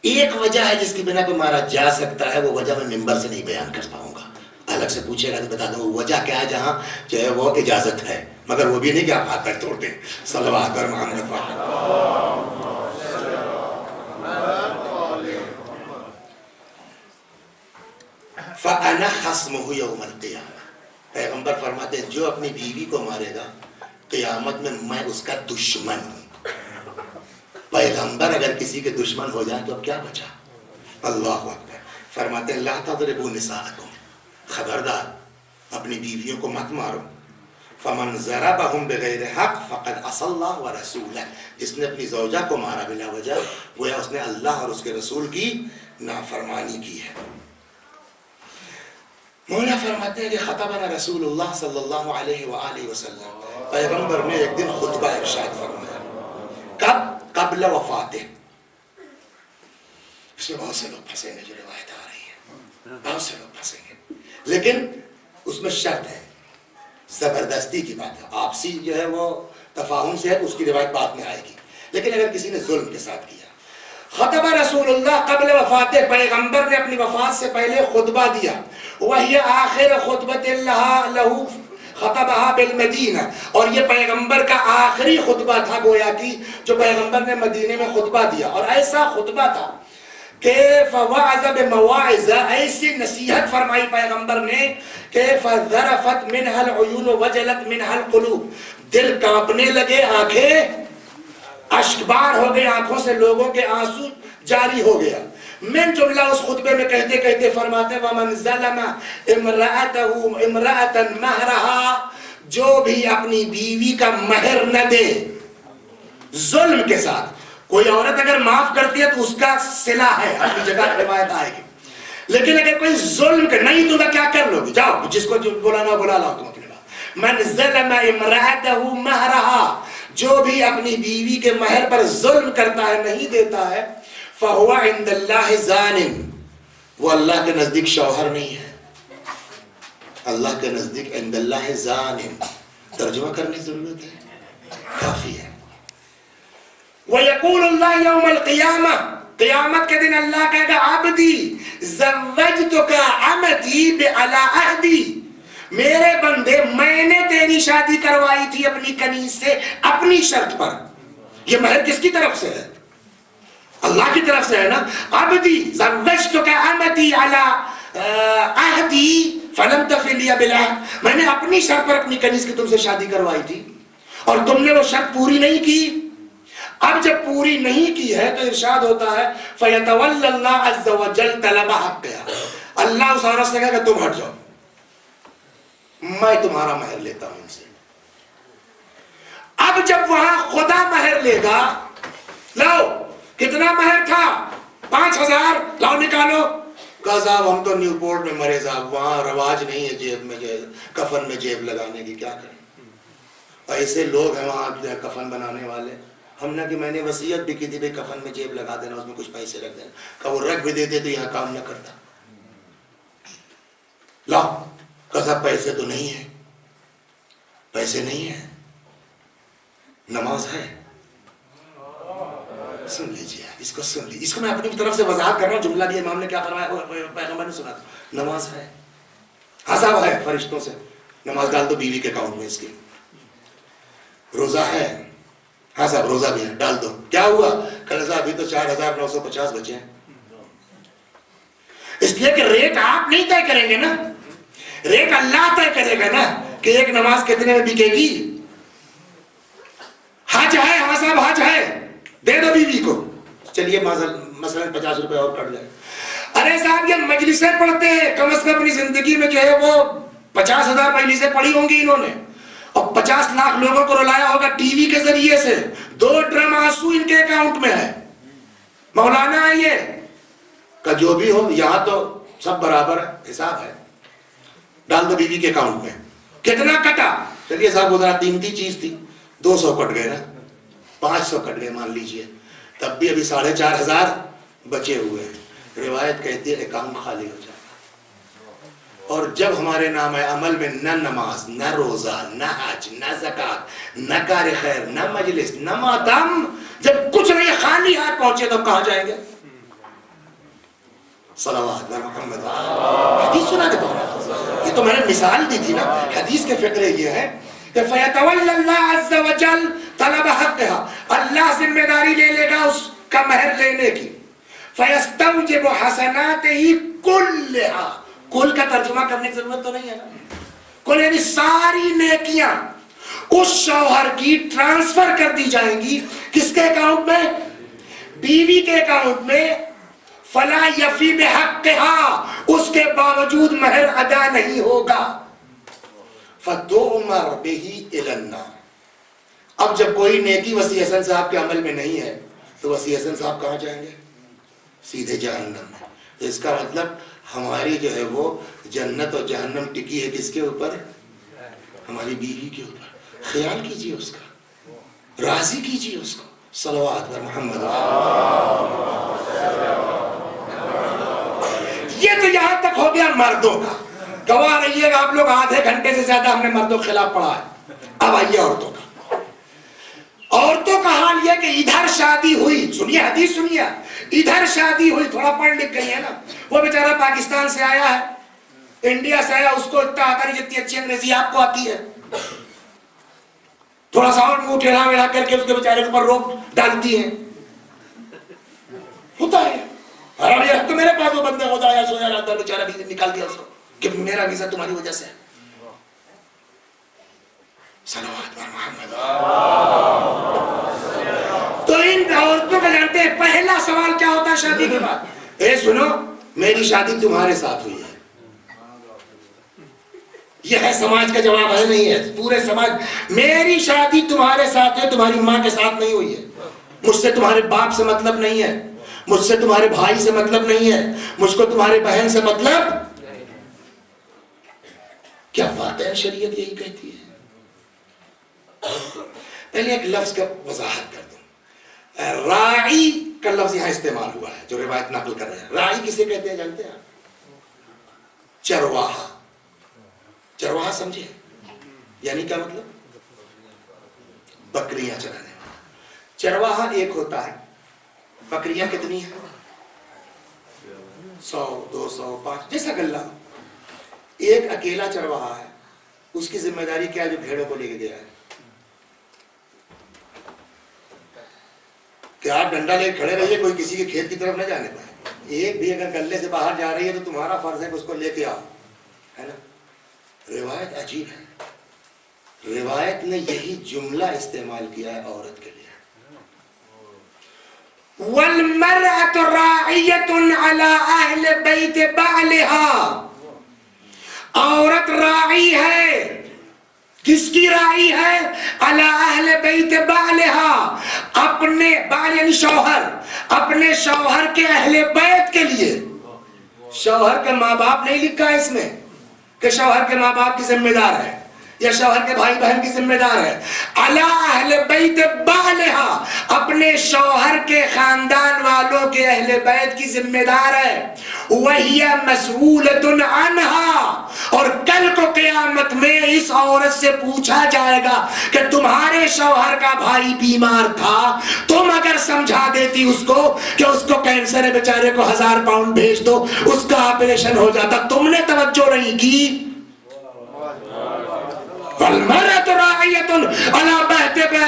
ایک وجہ ہے جس کی بنا پہ مارا جا سکتا ہے، وہ وجہ میں ممبر سے نہیں بیان کر پاؤں گا، الگ سے پوچھے گا تو بتا دوں وہ وجہ کیا ہے جہاں جو ہے وہ اجازت ہے، مگر وہ بھی نہیں کہ آپ ہاتھ پیر توڑ دیں. صلوات پر محمد. فَأَنَا خَصْمُهُ يَوْمَ الْقِيَامَةِ، پیغمبر فرماتے ہیں جو اپنی بیوی کو مارے گا قیامت میں میں اس کا دشمن ہوں. پیغمبر اگر کسی کے دشمن ہو جائیں تو اب کیا بچا؟ اللہ اکبر. فرماتے ہیں لا تضربوا نساءکم، خبردار اپنی بیویوں کو مت مارو. فمن ضربهم بغیر حق فقد عصى اللہ ورسولہ، جس نے اپنی زوجہ کو مارا بلا وجہ گویا اس نے اللہ اور اس کے رسول کی نافرمانی کی ہے. مولا فرماتے ہیں کہ خطبنا رسول اللہ صلی اللہ علیہ وآلہ وسلم، پیغمبر نے ایک دن خطبہ ارشاد فرمایا. کب؟ قبل وفاتہ. اس میں بہت سے لوگ پھنسے ہیں، جو روایت آ رہی ہے بہت سے لوگ پھنسے ہیں، لیکن اس میں شرط ہے، زبردستی کی بات ہے، آپسی جو ہے وہ تفاہم سے ہے، اس کی روایت بعد میں آئے گی. لیکن اگر کسی نے ظلم کے ساتھ کیا، خطبہ رسول اللہ قبل وفاتہ، پیغمبر نے اپنی وفات سے پہلے خطبہ دیا. وہی آخر خطبۃ اللہ لہو خطبہ بالمدینہ، اور یہ پیغمبر کا آخری خطبہ تھا گویا کی جو پیغمبر نے مدینے میں خطبہ دیا، اور ایسا خطبہ تھا کہ فوعظ بمواعظ، ایسی نصیحت فرمائی پیغمبر نے کہ فذرفت منها العیون وجلت منها القلوب، دل کانپنے لگے، آنکھیں اشکبار ہو گئے، آنکھوں سے لوگوں کے آنسو جاری ہو گیا۔ من جملہ اس خطبے میں کہتے کہتے فرماتے وَمَنْ ظَلَمَ امرأة مَهْرَهَا، جو بھی اپنی بیوی کا مہر نہ دے ظلم کے ساتھ، کوئی عورت اگر معاف کرتی ہے تو اس کا صلہ ہے، اپنی جگہ روایت آئے گی، لیکن اگر کوئی ظلم کر نہیں تو کیا کر لو گی، جاؤ جس کو جو بلانا بلا لاؤ تم اپنے بات۔ مَنْ ظَلَمَ امرأته مَهْرَهَا، جو بھی اپنی بیوی کے مہر پر ظلم کرتا ہے، نہیں دیتا ہے، فَهُوَ عِنْدَ اللَّهِ زَانٍ، وہ اللہ کے نزدیک شوہر نہیں ہے، اللہ کے نزدیک عِنْدَ اللَّهِ زَانٍ، ترجمہ کرنے کی ضرورت ہے، کافی ہے۔ وَيَقُولُ اللَّهُ يَوْمَ الْقِيَامَةِ، قیامت کے دن اللہ کہے گا عبدی زوجتک عمتی بعلی عہدی، میرے بندے میں نے تیری شادی کروائی تھی اپنی کنیز سے اپنی شرط پر۔ یہ مہر کس کی طرف سے ہے؟ اللہ کی طرف سے ہے نا۔ عبدی زوجتک عمتی علی عہدی فلم تفلی بالعہد، میں نے اپنی شرط پر اپنی کنیز کی تم سے شادی کروائی تھی اور تم نے وہ شرط پوری نہیں کی۔ اب جب پوری نہیں کی ہے تو ارشاد ہوتا ہے فَيَتَوَلَّ اللَّهُ عَزَّ وَجَلَّ طَلَبَ حَقِّهَا، اللہ اس عورت سے کہے کہ تم ہٹ جاؤ، میں تمہارا مہر لیتا ہوں ان سے۔ اب جب وہاں خدا مہر لے گا، لاؤ کتنا مہر تھا؟ 5000، لاؤ نکالو، کہا صاحب ہم تو نیو پورٹ میں مرے صاحب، وہاں رواج نہیں ہے جیب میں کفن میں جیب لگانے کی، کیا کریں؟ ایسے لوگ ہیں وہاں کفن بنانے والے، ہم نے کہ میں نے وصیت بھی کی تھی بھئی کفن میں جیب لگا دینا، اس میں کچھ پیسے رکھ دینا، کہ وہ رکھ بھی دیتے تو یہاں کام نہ کرتا۔ لاؤ، کہ صاحب پیسے تو نہیں ہیں، پیسے نہیں ہیں، نماز ہے، سن لیجیے اس کو، سن لیجیے اس کو، میں اپنی طرف سے وضاحت کر رہا ہوں، جملہ بھی امام نے کیا فرمایا، پیغمبر نے سنا تھا، نماز ہے، ہاں صاحب ہے، فرشتوں سے نماز ڈال دو بیوی کے اکاؤنٹ میں اس کے، روزہ ہے، ہاں صاحب روزہ بھی ہے، ڈال دو، کیا ہوا؟ کل صاحب ابھی تو 4950 بچے ہیں۔ اس لیے کہ ریٹ آپ نہیں طے کریں گے نا، ریٹ اللہ طے کرے گا نا کہ ایک نماز کتنے میں بکے گی۔ حج ہے، ہاں صاحب حج ہے، دے دو بیوی کو، چلیے مثلا 50 روپے اور کٹ جائے۔ ارے صاحب یہ مجلسیں پڑھتے ہیں، کم از کم اپنی زندگی میں جو ہے وہ 50,000 مجلسیں پڑھی ہوں گی انہوں نے، اور 50 لاکھ لوگوں کو رلایا ہوگا ٹی وی کے ذریعے سے، 2 ڈرم آنسو ان کے اکاؤنٹ میں ہے۔ مولانا یہ کہ جو بھی ہو یہاں تو سب برابر ہے، حساب ہے، ڈال دو بیوی کے اکاؤنٹ میں، کتنا کٹا؟ چلیے صاحب وہ ذرا قیمتی چیز تھی، 200 کٹ گئے نا، 500 کٹ گئے مان لیجئے، تب بھی ابھی 4500 بچے ہوئے ہیں۔ روایت کہتی ہے اکاؤنٹ خالی ہو جائے گا، اور جب ہمارے نام عمل میں نہ نماز، نہ روزہ، نہ حج، نہ زکوٰۃ، نہ کار خیر، نہ مجلس، نہ ماتم، جب کچھ نہیں خالی ہاتھ پہنچے تو کہاں جائیں گے؟ صلوات محمد، حدیث سنا دیتا ہوں، یہ تو میں نے مثال دی تھی نا، حدیث کے فقرے یہ ہے کہ فَيَتَوَلَّ اللَّهُ عَزَّ وَجَلَّ طَلَبَ حَقِّهَا، اللہ ذمہ داری لے لے گا اس کا مہر لینے کی، فَيَسْتَوْجِبُ حَسَنَاتِهِ كُلِّهَا، کل کا ترجمہ کرنے کی ضرورت تو نہیں ہے نا، کل یعنی ساری نیکیاں اس شوہر کی ٹرانسفر کر دی جائیں گی، کس کے اکاؤنٹ میں؟ بیوی کے اکاؤنٹ میں، فلا یفی بحقها، اس کے باوجود مہر ادا نہیں ہوگا، فتؤمر به الی النار۔ اب جب کوئی نیکی وسیع حسن صاحب کے عمل میں نہیں ہے تو وسیع حسن صاحب کہاں جائیں گے؟ سیدھے جہنم میں۔ تو اس کا مطلب ہماری جو ہے وہ جنت اور جہنم ٹکی ہے کس کے اوپر؟ ہماری بیوی کے اوپر۔ خیال کیجئے اس کا، راضی کیجئے اس کو، صلوات بر محمد۔ یہ تو یہاں تک ہو گیا مردوں کا، گواہ رہیے گا آپ لوگ، آدھے گھنٹے سے زیادہ ہم نے مردوں کے خلاف پڑھا ہے، اب آئیے عورتوں کا۔ عورتوں کا حال یہ کہ ادھر شادی ہوئی، سنیے حدیث سنیے، ادھر شادی ہوئی، تھوڑا پڑھ لکھ گئی ہے نا، وہ بیچارہ پاکستان سے آیا ہے، انڈیا سے آیا، اس کو اتنا آتا نہیں جتنی اچھی انگریزی آپ کو آتی ہے، تھوڑا سا اور منہ ٹیڑھا ویڑھا کر کے اس کے بیچارے کے اوپر روک ڈالتی ہیں. ہوتا ہے. اب تو میرے پاس وہ بندے ہوتا ہے سویا رہتا ہے بیچارہ بھی نکال دیا اس کو کہ میرا ویزا تمہاری وجہ سے ہے. صلوات بر محمد. تو ان عورتوں کا جانتے ہیں پہلا سوال کیا ہوتا ہے شادی کے بعد؟ اے سنو میری شادی تمہارے ساتھ ہوئی ہے. یہ ہے سماج کا جواب ہے نہیں ہے پورے سماج. میری شادی تمہارے ساتھ ہے تمہاری ماں کے ساتھ نہیں ہوئی ہے. مجھ سے تمہارے باپ سے مطلب نہیں ہے, مجھ سے تمہارے بھائی سے مطلب نہیں ہے, مجھ کو تمہارے بہن سے مطلب. کیا واقعہ شریعت یہی کہتی ہے؟ پہلے ایک لفظ کا وضاحت کر دوں. راعی کا لفظ یہاں استعمال ہوا ہے جو روایت نقل کر رہے ہیں. راعی کسے کہتے ہیں جانتے ہیں؟ چرواہا. چرواہا سمجھے یعنی کیا مطلب؟ بکریاں چرانے والا. چرواہا ایک ہوتا ہے. بکریاں کتنی ہیں؟ 100 200 5 جیسا گلہ. ایک اکیلا چرواہا ہے. اس کی ذمہ داری کیا جو بھیڑوں کو لے کے گیا ہے؟ کہ آپ ڈنڈا لے کھڑے رہیے کوئی کسی کے کھیت کی طرف نہ جانے پائے. ایک بھی اگر گلے سے باہر جا رہی ہے تو تمہارا فرض ہے کہ اس کو لے کے آؤ, ہے نا. روایت عجیب ہے. روایت نے یہی جملہ استعمال کیا ہے عورت کے لیے. وَالْمَرْأَةُ رَاعِيَةٌ عَلَىٰ أَهْلِ بَيْتِ بَعْلِهَا. عورت راعی ہے. کس کی راعی ہے؟ عَلَىٰ أَهْلِ بَيْتِ بَعْلِهَا. اپنے بال یعنی شوہر, اپنے شوہر کے اہل بیت کے لیے. شوہر کے ماں باپ نہیں لکھا ہے اس میں کہ شوہر کے ماں باپ کی ذمہ دار ہے یا شوہر کے بھائی بہن کی ذمہ دار ہے. عَلَىٰ أَهْلِ بَيْتِ بَعْلِهَا. اپنے شوہر کے خاندان والوں کے اہل بیت کی ذمہ دار ہے. وَهِيَ مَسْئُولَةٌ عَنْهَا. اور کل کو قیامت میں اس عورت سے پوچھا جائے گا کہ تمہارے شوہر کا بھائی بیمار تھا, تم اگر سمجھا دیتی اس کو کہ اس کو کینسر ہے بیچارے کو 1000 پاؤنڈ بھیج دو اس کا آپریشن ہو جاتا, تم نے توجہ نہیں کی. وَالْمَرْأَةُ رَاعِيَةٌ عَلَىٰ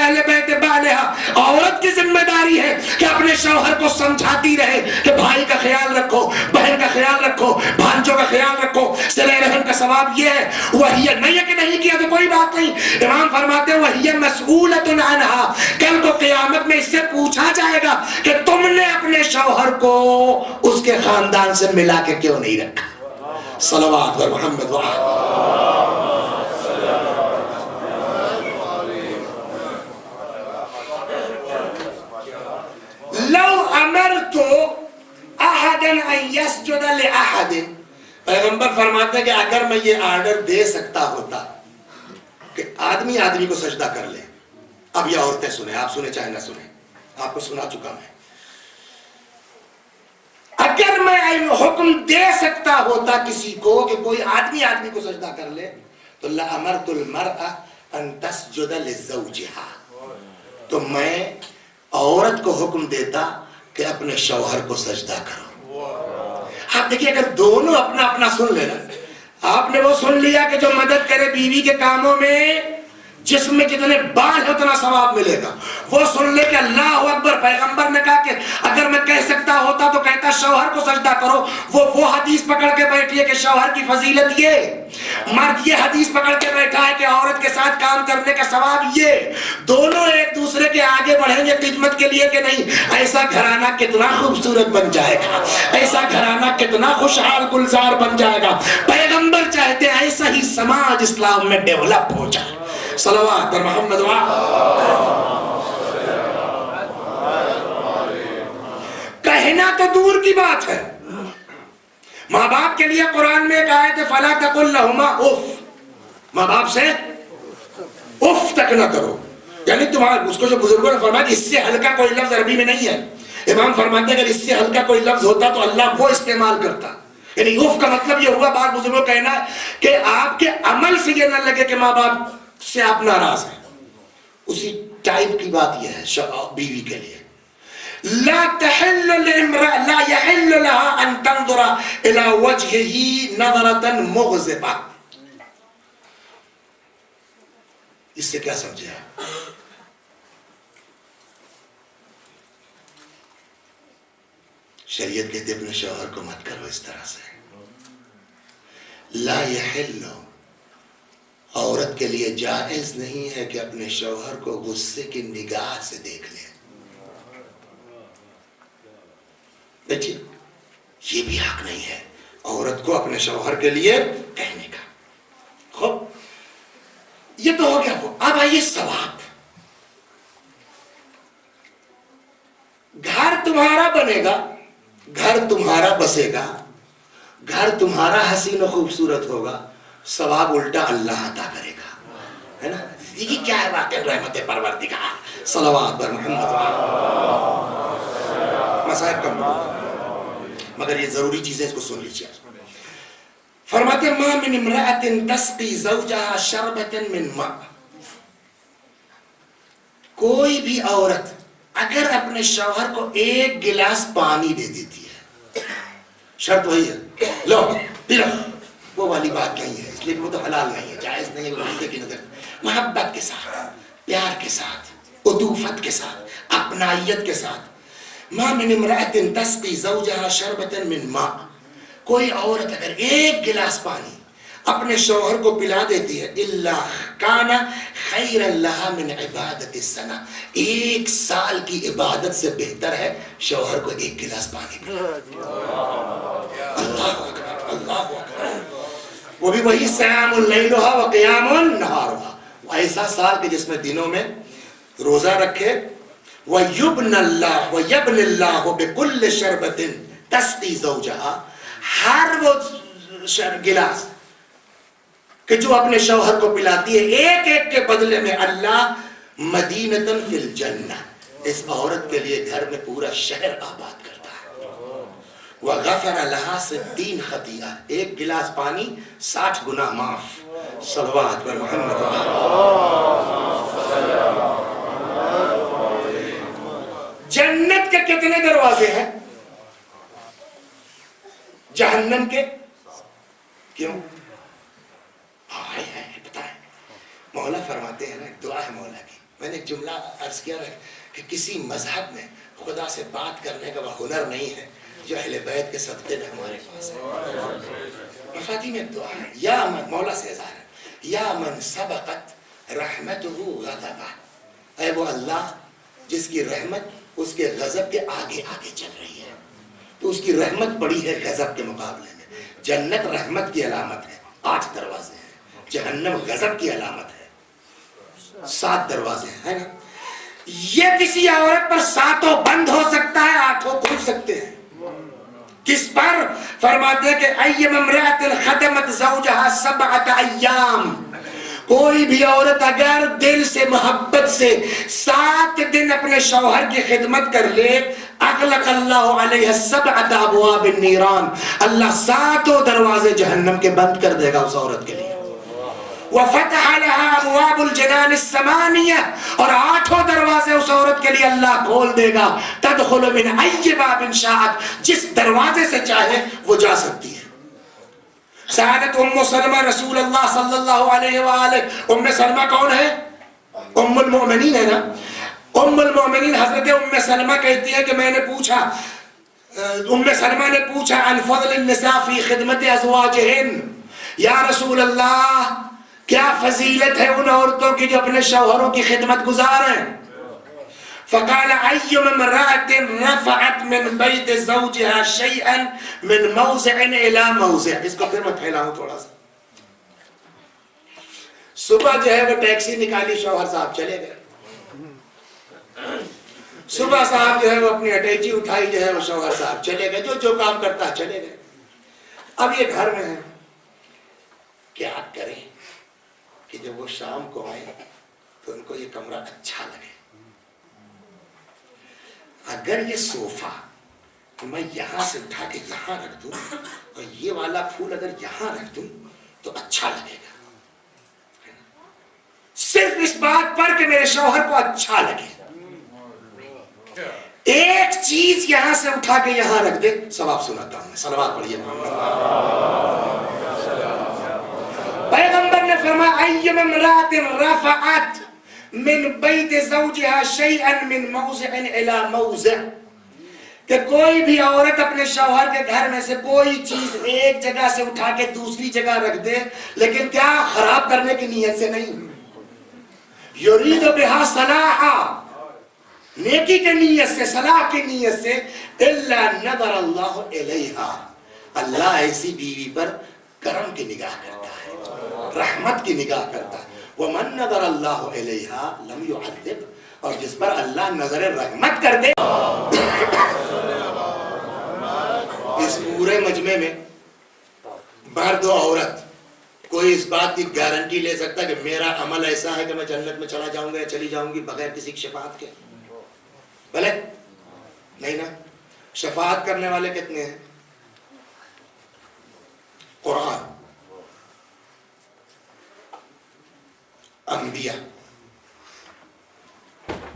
أَهْلِ بَيْتِ بَعْلِهَا. عورت کی ذمہ داری ہے کہ اپنے شوہر کو سمجھاتی رہے کہ بھائی کا خیال رکھو, بہن کا خیال رکھو, بھانجوں کا خیال رکھو. صلہ رحم کا ثواب یہ ہے. وَهِيَ نہیں کہ نہیں کیا تو کوئی بات نہیں. امام فرماتے ہیں وَهِيَ مَسْئُولَةٌ عَنْهَا. کل کو قیامت میں اس سے پوچھا جائے گا کہ تم نے اپنے شوہر کو اس کے خاندان سے ملا کے کیوں نہیں رکھا. صلوات بر محمد وآلہ. لو امرت احدا ان يسجد لاحد. پیغمبر فرماتے ہیں کہ اگر میں یہ آرڈر دے سکتا ہوتا کہ آدمی آدمی کو سجدہ کر لے. اب یہ عورتیں سنیں, آپ سنیں چاہے نہ سنیں, آپ کو سنا چکا میں. اگر میں حکم دے سکتا ہوتا کسی کو کہ کوئی آدمی آدمی کو سجدہ کر لے تو لَأَمَرْتُ الْمَرْأَ أَن تَسْجُدَ لِزَوْجِهَا. تو میں عورت کو حکم دیتا کہ اپنے شوہر کو سجدہ کرو. آپ دیکھیے اگر دونوں اپنا اپنا سن لینا. آپ نے وہ سن لیا کہ جو مدد کرے بیوی کے کاموں میں جس میں جتنے بال ہے اتنا ثواب ملے گا, وہ سن لے کہ اللہ اکبر. پیغمبر نے کہا کہ اگر میں کہہ سکتا ہوتا تو کہتا شوہر کو سجدہ کرو. وہ حدیث پکڑ کے بیٹھی ہے کہ شوہر کی فضیلت یہ, مرد یہ حدیث پکڑ کے بیٹھا ہے کہ عورت کے ساتھ کام کرنے کا ثواب یہ. دونوں ایک دوسرے کے آگے بڑھیں گے خدمت کے لیے کہ نہیں. ایسا گھرانہ کتنا خوبصورت بن جائے گا, ایسا گھرانہ کتنا خوشحال گلزار بن جائے گا. پیغمبر چاہتے ہیں ایسا ہی سماج اسلام میں ڈیولپ ہو جائے. صلوات پر محمد کہنا تو دور کی بات ہے. ماں باپ کے لیے قرآن میں ایک آیت ہے فَلَا تَقُلْ لَهُمَا اُفْ. ماں باپ سے اف تک نہ کرو. یعنی تمہارا اس کو جو بزرگوں نے فرمایا اس سے ہلکا کوئی لفظ عربی میں نہیں ہے. امام فرماتے ہیں اگر اس سے ہلکا کوئی لفظ ہوتا تو اللہ وہ استعمال کرتا. یعنی اف کا مطلب یہ ہوا بعض بزرگوں کا کہنا ہے کہ آپ کے عمل سے یہ نہ لگے کہ ماں باپ سے آپ ناراض ہیں. اسی ٹائپ کی بات یہ ہے بیوی کے لیے. لا تحل لامرأة لا يحل لها ان تنظر الى وجهه نظرة مغضبة. اس سے کیا سمجھے آپ؟ شریعت کہتے اپنے شوہر کو مت کرو اس طرح سے. لا یحل، عورت کے لیے جائز نہیں ہے کہ اپنے شوہر کو غصے کی نگاہ سے دیکھ لے. دیکھیے یہ بھی حق نہیں ہے عورت کو اپنے شوہر کے لیے کہنے کا. خوب یہ تو ہو گیا وہ. اب آئیے ثواب. گھر تمہارا بنے گا، گھر تمہارا بسے گا، گھر تمہارا حسین و خوبصورت ہوگا، ثواب الٹا اللہ عطا کرے گا، ہے نا. دیکھیے کیا ہے واقع رحمت پروردگار. صلوات بر محمد. مسائل کم مگر یہ ضروری چیزیں، اس کو سن لیجیے. فرماتے ما من امرأة تسقی زوجها شربة من ماء. کوئی بھی عورت اگر اپنے شوہر کو ایک گلاس پانی دے دیتی ہے، شرط وہی ہے لو پی لو، وہ والی بات نہیں ہے، اس لیے وہ تو حلال نہیں ہے، جائز نہیں ہے. غصے کی نظر، محبت کے ساتھ، پیار کے ساتھ، عطوفت کے ساتھ، اپنائیت کے ساتھ. ما من امرأة تسقی زوجها شربة من ماء. کوئی عورت اگر ایک گلاس پانی اپنے شوہر کو پلا دیتی ہے، الا کان خیرا لها من عبادت السنہ، ایک سال کی عبادت سے بہتر ہے شوہر کو ایک گلاس پانی پلانا. اللہ اکبر، اللہ اکبر. وہ بھی وہی صیام اللیلھا و قیام النہارھا، ایسا سال کے جس میں دنوں میں روزہ رکھے. وَيُبْنَ اللَّهُ وَيَبْنِ اللَّهُ بِكُلِّ شَرْبَةٍ تَسْقِي زَوْجَهَا. ہر وہ گلاس کہ جو اپنے شوہر کو پلاتی ہے، ایک ایک کے بدلے میں اللہ مدینتن فی الجنہ، اس عورت کے لیے گھر میں پورا شہر آباد کرتا ہے. وَغَفَرَ لَهَا 60 خطیئہ، ایک گلاس پانی 60 گناہ معاف. صلوات پر محمد. جنت کے کتنے دروازے ہیں؟ جہنم کے کیوں؟ بتائیں. مولا فرماتے ہیں نا، ایک دعا ہے مولا کی. میں نے ایک جملہ عرض کیا ہے کہ کسی مذہب میں خدا سے بات کرنے کا وہ ہنر نہیں ہے جو اہل بیت کے صدقے میں ہمارے پاس ہے. مفادی میں دعا ہے، یا من، مولا سے اظہار ہے، یا من سبقت رحمتہ غضبہ. اے وہ اللہ جس کی رحمت اس کے غضب کے آگے آگے چل رہی ہے. تو اس کی رحمت بڑی ہے غضب کے مقابلے میں. جنت رحمت کی علامت ہے، 8 دروازے ہیں. جہنم غضب کی علامت ہے، 7 دروازے ہیں نا. یہ کسی عورت پر 7 بند ہو سکتا ہے، 8 کھل سکتے ہیں. کس پر؟ فرماتے ہیں کہ ایم امرأۃ خدمت زوجہا 7 ایام. کوئی بھی عورت اگر دل سے محبت سے 7 دن اپنے شوہر کی خدمت کر لے، اغلق اللہ علیہ 7 ابواب النیران، اللہ 7 دروازے جہنم کے بند کر دے گا اس عورت کے لیے. وفتح لها ابواب الجنان الثمانیہ، اور 8 دروازے اس عورت کے لیے اللہ کھول دے گا. تدخل من ای باب شاءت، جس دروازے سے چاہے وہ جا سکتی ہے. سعادت ام سلمہ رسول اللہ صلی اللہ علیہ وآلہ. ام سلمہ کون ہے؟ ام المؤمنین ہے نا. ام المؤمنین حضرت ام سلمہ کہتی ہے کہ میں نے پوچھا، ام سلمہ نے پوچھا عن فضل النساء فی خدمت ازواجہن، یا رسول اللہ کیا فضیلت ہے ان عورتوں کی جو اپنے شوہروں کی خدمت گزار ہیں؟ فقال ايما امرأة رفعت من بيت زوجها شيئا من موضع الى موضع. اس کو پھر میں پھیلاؤں تھوڑا سا. صبح جو ہے وہ ٹیکسی نکالی، شوہر صاحب چلے گئے. صبح صاحب جو ہے وہ اپنی اٹیچی اٹھائی، جو ہے وہ شوہر صاحب چلے گئے، جو کام کرتا ہے چلے گئے. اب یہ گھر میں ہے، کیا کریں کہ جب وہ شام کو آئے تو ان کو یہ کمرہ اچھا لگے. اگر یہ صوفہ میں یہاں سے اٹھا کے یہاں رکھ دوں اور یہ والا پھول اگر یہاں رکھ دوں تو اچھا لگے گا، صرف اس بات پر کہ میرے شوہر کو اچھا لگے. ایک چیز یہاں سے اٹھا کے یہاں رکھ دے، ثواب سناتا ہوں میں. صلوات پڑھیے. پیغمبر نے فرمایا ایم امرأۃ رفعت من بیت زوجها شیئا من موضع الی موضع، کہ کوئی بھی عورت اپنے شوہر کے گھر میں سے کوئی چیز ایک جگہ سے اٹھا کے دوسری جگہ رکھ دے، لیکن کیا خراب کرنے کی نیت سے نہیں، یرید بہا صلاحا، نیکی کے نیت سے، صلاح کی نیت سے، الا نظر اللہ الیہا، اللہ ایسی بیوی پر کرم کی نگاہ کرتا ہے، رحمت کی نگاہ کرتا ہے، ومن نظر اللہ الیہا لم يعذب، اور جس پر اللہ نظر رحمت کر دے۔ اس پورے مجمع میں مرد و عورت کوئی اس بات کی گارنٹی لے سکتا کہ میرا عمل ایسا ہے کہ میں جنت میں چلا جاؤں گا یا چلی جاؤں گی بغیر کسی کی شفاعت کے؟ بھلے نہیں نا؟ شفاعت کرنے والے کتنے ہیں؟ قرآن، انبیاء،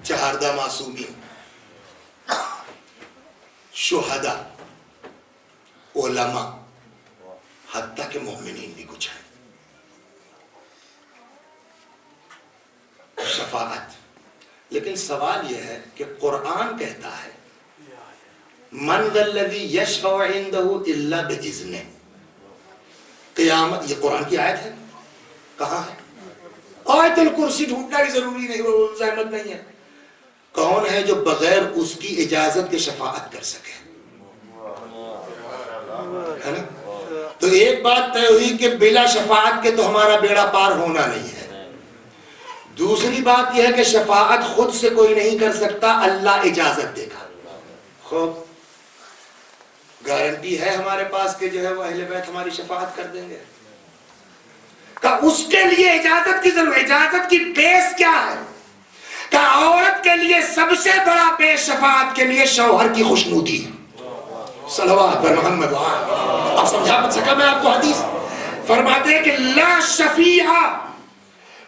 چہاردہ معصومین، شہداء، علماء، حتیٰ کہ مومنین بھی کچھ ہیں۔ شفاعت، لیکن سوال یہ ہے کہ قرآن کہتا ہے من ذا الذی یشفع عندہ الا باذنہ، قیامت، یہ قرآن کی آیت ہے، کہاں ہے؟ آیت الکرسی ڈھونڈنا بھی ضروری نہیں، وہ زحمت نہیں ہے۔ کون ہے جو بغیر اس کی اجازت کے شفاعت کر سکے؟ ہے نا؟ تو ایک بات طے ہوئی کہ بلا شفاعت کے تو ہمارا بیڑا پار ہونا نہیں ہے۔ دوسری بات یہ ہے کہ شفاعت خود سے کوئی نہیں کر سکتا، اللہ اجازت دے گا۔ خوب گارنٹی ہے ہمارے پاس کہ جو ہے وہ اہل بیت ہماری شفاعت کر دیں گے؟ کہ اس کے لیے اجازت کی ضرورت، اجازت کی بیس کیا ہے؟ کہ عورت کے لیے سب سے بڑا بیس شفاعت کے لیے شوہر کی خوشنودی ہے۔ صلوات پر محمد وآلہ۔ اب سمجھا پت سکا میں آپ کو حدیث؟ فرماتے ہیں کہ لا شفیع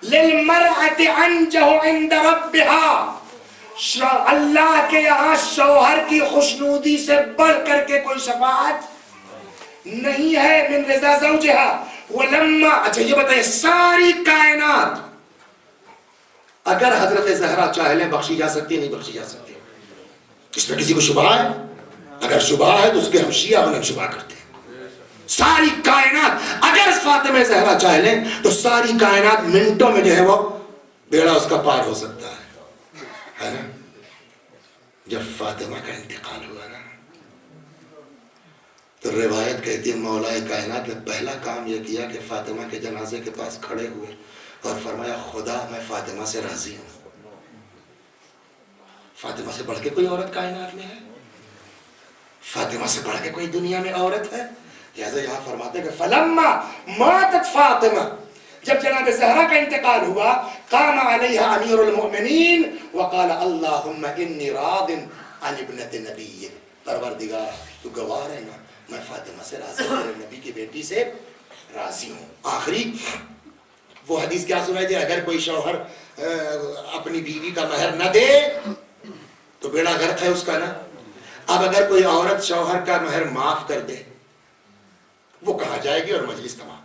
للمرأة انجہ عند ربها، اللہ کے یہاں شوہر کی خوشنودی سے بڑھ کر کے کوئی شفاعت نہیں ہے من رضا زوجہا ولما، اچھا یہ بتائیں ساری کائنات اگر حضرت زہرا چاہ لیں بخشی جا سکتی ہے نہیں بخشی جا سکتی؟ اس میں کسی کو شبہ ہے؟ اگر شبہ ہے تو اس کے ہم شیعہ ہونے شبہ کرتے ہیں۔ ساری کائنات اگر فاطمہ زہرا چاہ لیں تو ساری کائنات منٹوں میں جو ہے وہ بیڑا اس کا پار ہو سکتا ہے نا؟ جب فاطمہ کا انتقال ہوا نا تو روایت کہتی ہے مولا کائنات نے پہلا کام یہ کیا کہ فاطمہ کے جنازے کے پاس کھڑے ہوئے اور فرمایا خدا میں فاطمہ سے راضی ہوں۔ فاطمہ سے بڑھ کے کوئی عورت کائنات میں ہے؟ فاطمہ سے بڑھ کے کوئی دنیا میں عورت ہے؟ لہذا یہاں فرماتے ہیں کہ فلما ماتت فاطمہ، جب جناب زہرا کا انتقال ہوا قام علیہا امیر المؤمنین وقال اللہم انی راض عن ابنت نبی، پروردگار تو گواہ ہے نا میں فاطمہ سے راضی ہوں، میرے نبی کی بیٹی سے راضی ہوں۔ آخری وہ حدیث کیا سنائی دے؟ اگر کوئی شوہر اپنی بیوی کا مہر نہ دے تو بیڑا غرق ہے اس کا نا۔ اب اگر کوئی عورت شوہر کا مہر معاف کر دے وہ کہاں جائے گی اور مجلس تمام۔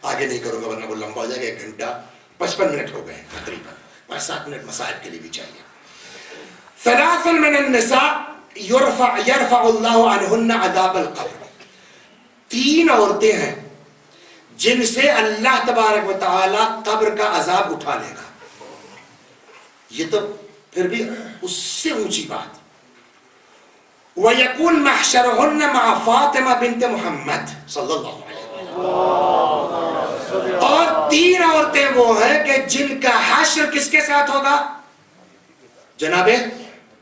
آگے نہیں کروں گا ورنہ وہ لمبا ہو جائے گا، 1 گھنٹہ 55 منٹ ہو گئے تقریباً، 5-7 منٹ مسائل کے لیے بھی چاہیے۔ ثلاث من النساء یرفع اللہ عنہن عذاب القبر، 3 عورتیں ہیں جن سے اللہ تبارک و تعالی قبر کا عذاب اٹھا لے گا۔ یہ تو پھر بھی اس سے اونچی بات۔ وَيَكُونْ مَحْشَرُهُنَّ مَعَ فَاطِمَةَ بِنْتِ مُحَمَّدٍ صلی اللہ علیہ وسلم، اور 3 عورتیں وہ ہیں کہ جن کا حشر کس کے ساتھ ہوگا؟ جناب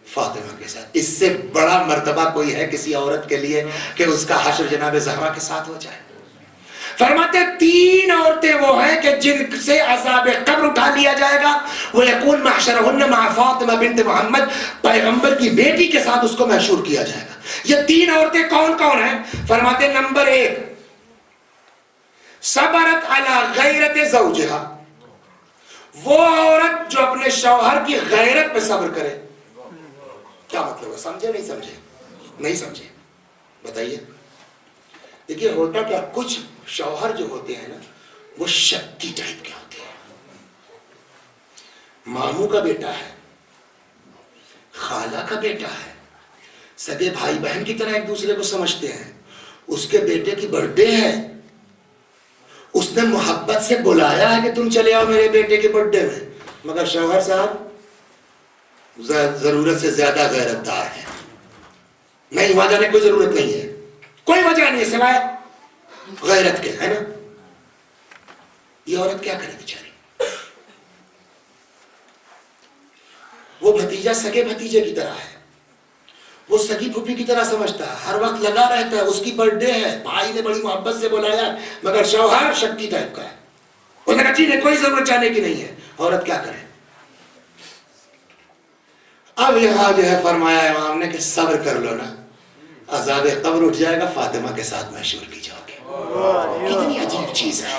فاطمہ کے ساتھ۔ اس سے بڑا مرتبہ کوئی ہے کسی عورت کے لیے کہ اس کا حشر جناب زہرا کے ساتھ ہو جائے؟ فرماتے 3 عورتیں وہ ہیں کہ جن سے عذاب قبر اٹھا لیا جائے گا۔ وَيَكُونْ مَحْشَرَهُنَّ مَعَ فَاطِمَةَ بِنْتِ مُحَمَّدٍ، پیغمبر کی بیٹی کے ساتھ اس کو محشور کیا جائے گا۔ یہ 3 عورتیں کون کون ہیں؟ فرماتے نمبر 1 صبرت علی غیرت زوجہا، وہ عورت جو اپنے شوہر کی غیرت پہ صبر کرے۔ کیا مطلب ہے؟ سمجھے نہیں سمجھے؟ نہیں سمجھے بتائیے۔ دیکھیے ہوتا کیا، کچھ شوہر جو ہوتے ہیں نا وہ شکی ٹائپ کے ہوتے ہیں. ماموں کا بیٹا ہے، خالہ کا بیٹا ہے، سگے بھائی بہن کی طرح ایک دوسرے کو سمجھتے ہیں. اس کے بیٹے کی برتھ ڈے ہے، اس نے محبت سے بلایا ہے کہ تم چلے آؤ میرے بیٹے کے برتھ ڈے میں، مگر شوہر صاحب ضرورت سے زیادہ غیرت دار ہے. نہیں، وہاں جانے کی کوئی ضرورت نہیں ہے، کوئی وجہ نہیں ہے سوائے غیرت کے، ہے نا. یہ عورت کیا کرے بیچاری؟ وہ بھتیجا سگے بھتیجے کی طرح ہے، وہ سگی پھوپھی کی طرح سمجھتا ہے، ہر وقت لگا رہتا ہے. اس کی برتھ ڈے ہے، بھائی نے بڑی محبت سے بلایا، مگر شوہر شکی ٹائپ کا ہے. اس نے کہا جی نہیں، کوئی ضرورت جانے کی نہیں ہے. عورت کیا کرے؟ اب یہاں جو ہے فرمایا امام نے کہ صبر کر لو نا، عذاب قبر اٹھ جائے گا، فاطمہ کے ساتھ محشور کی جاؤ گے. کتنی عجیب چیز ہے.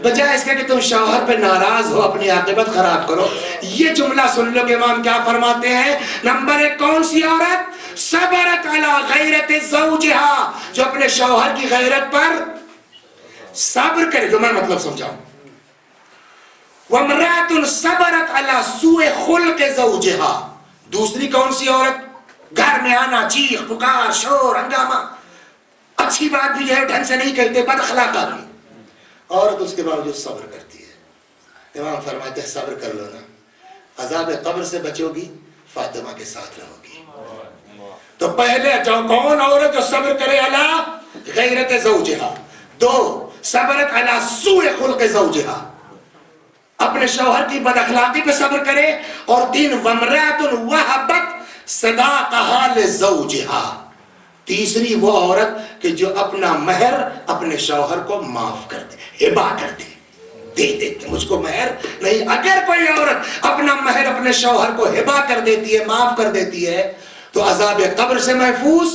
بجائے اس کے کہ تم شوہر پہ ناراض ہو، اپنی عاقبت خراب کرو. یہ جملہ سن لو کہ امام کیا فرماتے ہیں. نمبر 1، کون سی عورت؟ صبرت علی غیرت زوجہا، جو اپنے شوہر کی غیرت پر صبر کرے. جو میں مطلب سمجھاؤں. وامرأۃ صبرت علی سوء خلق زوجہا، دوسری کون سی عورت؟ گھر میں آنا، چیخ پکار، شور ہنگامہ، اچھی بات بھی جو ہے ڈھنگ سے نہیں کہتے، بد اخلاق آدمی. عورت اس کے باوجود صبر کرتی ہے. امام فرماتے ہیں صبر کر لو نا، عذاب قبر سے بچو گی، فاطمہ کے ساتھ رہو گی. تو پہلے جو کون عورت جو صبر کرے علی غیرت زوجہا. 2، صبرت علی سوء خلق زوجہا، اپنے شوہر کی بد اخلاقی پہ صبر کرے. اور 3، وامرأۃ وہبت صداقہا لزوجہا، تیسری وہ عورت کہ جو اپنا مہر اپنے شوہر کو معاف کر دے، ہبا کر دے، دے دیتے مجھ کو مہر نہیں. اگر کوئی عورت اپنا مہر اپنے شوہر کو ہبا کر دیتی ہے، معاف کر دیتی ہے، تو عذاب قبر سے محفوظ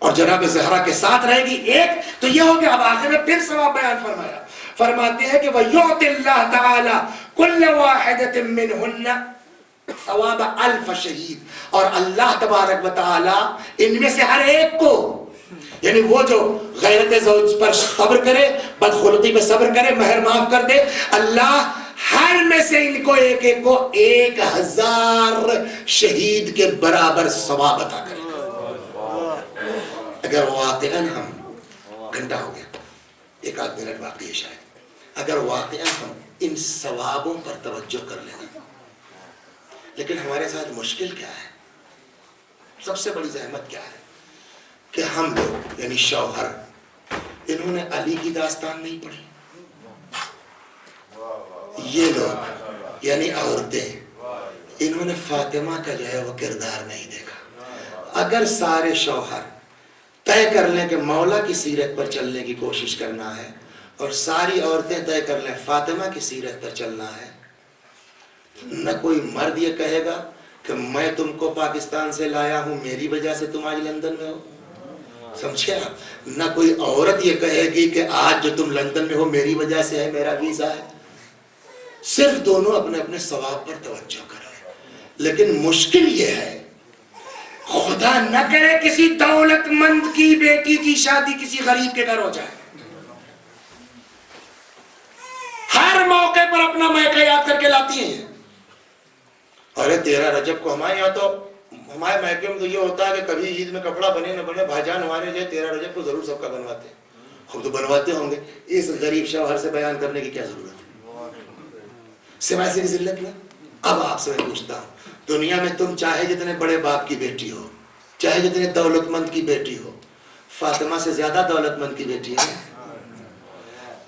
اور جناب زہرا کے ساتھ رہے گی. ایک تو یہ ہو گیا. اب آخر میں پھر ثواب بیان فرمایا. فرماتے ہیں کہ وَيُعْتِ اللَّهُ تَعَالَى كُلَّ وَاحِدَةٍ مِّنْهُنَّ ثواب 1000 شہید. اور اللہ تبارک و تعالی ان میں سے ہر ایک کو، یعنی وہ جو غیرت زوج پر صبر کرے، بدخلقی پہ صبر کرے، مہر معاف کر دے، اللہ ہر میں سے ان کو ایک ایک کو 1000 شہید کے برابر ثواب عطا کرے. اگر واقعاً ہم، گھنٹہ ہو گیا، 1 منٹ باقی ہے شاید، اگر واقعاً ہم ان ثوابوں پر توجہ کر لیں، لیکن ہمارے ساتھ مشکل کیا ہے، سب سے بڑی زحمت کیا ہے کہ ہم لوگ یعنی شوہر، انہوں نے علی کی داستان نہیں پڑھی. یہ لوگ یعنی عورتیں، انہوں نے فاطمہ کا جو ہے وہ کردار نہیں دیکھا. اگر سارے شوہر طے کر لیں کہ مولا کی سیرت پر چلنے کی کوشش کرنا ہے، اور ساری عورتیں طے کر لیں فاطمہ کی سیرت پر چلنا ہے، نہ کوئی مرد یہ کہے گا کہ میں تم کو پاکستان سے لایا ہوں، میری وجہ سے تم آج لندن میں ہو. سمجھے آپ؟ نہ کوئی عورت یہ کہے گی کہ آج جو تم لندن میں ہو میری وجہ سے ہے، میرا ویزا ہے. صرف دونوں اپنے اپنے ثواب پر توجہ کریں. لیکن مشکل یہ ہے، خدا نہ کرے کسی دولت مند کی بیٹی کی شادی کسی غریب کے گھر ہو جائے، ہر موقع پر اپنا میکہ یاد کر کے لاتی ہیں. ارے 13 رجب کو ہمارے یہاں تو، ہمارے میکے میں تو یہ ہوتا ہے کہ کبھی عید میں کپڑا بنے نہ بنے، بھائی جان ہمارے جو 13 رجب کو ضرور سب کا بنواتے ہیں. خود تو بنواتے ہوں گے، اس غریب شوہر سے بیان کرنے کی کیا ضرورت ہے سوائے سے ذلت میں. اب آپ سے میں پوچھتا ہوں، دنیا میں تم چاہے جتنے بڑے باپ کی بیٹی ہو، چاہے جتنے دولت مند کی بیٹی ہو، فاطمہ سے زیادہ دولت مند کی بیٹی ہے.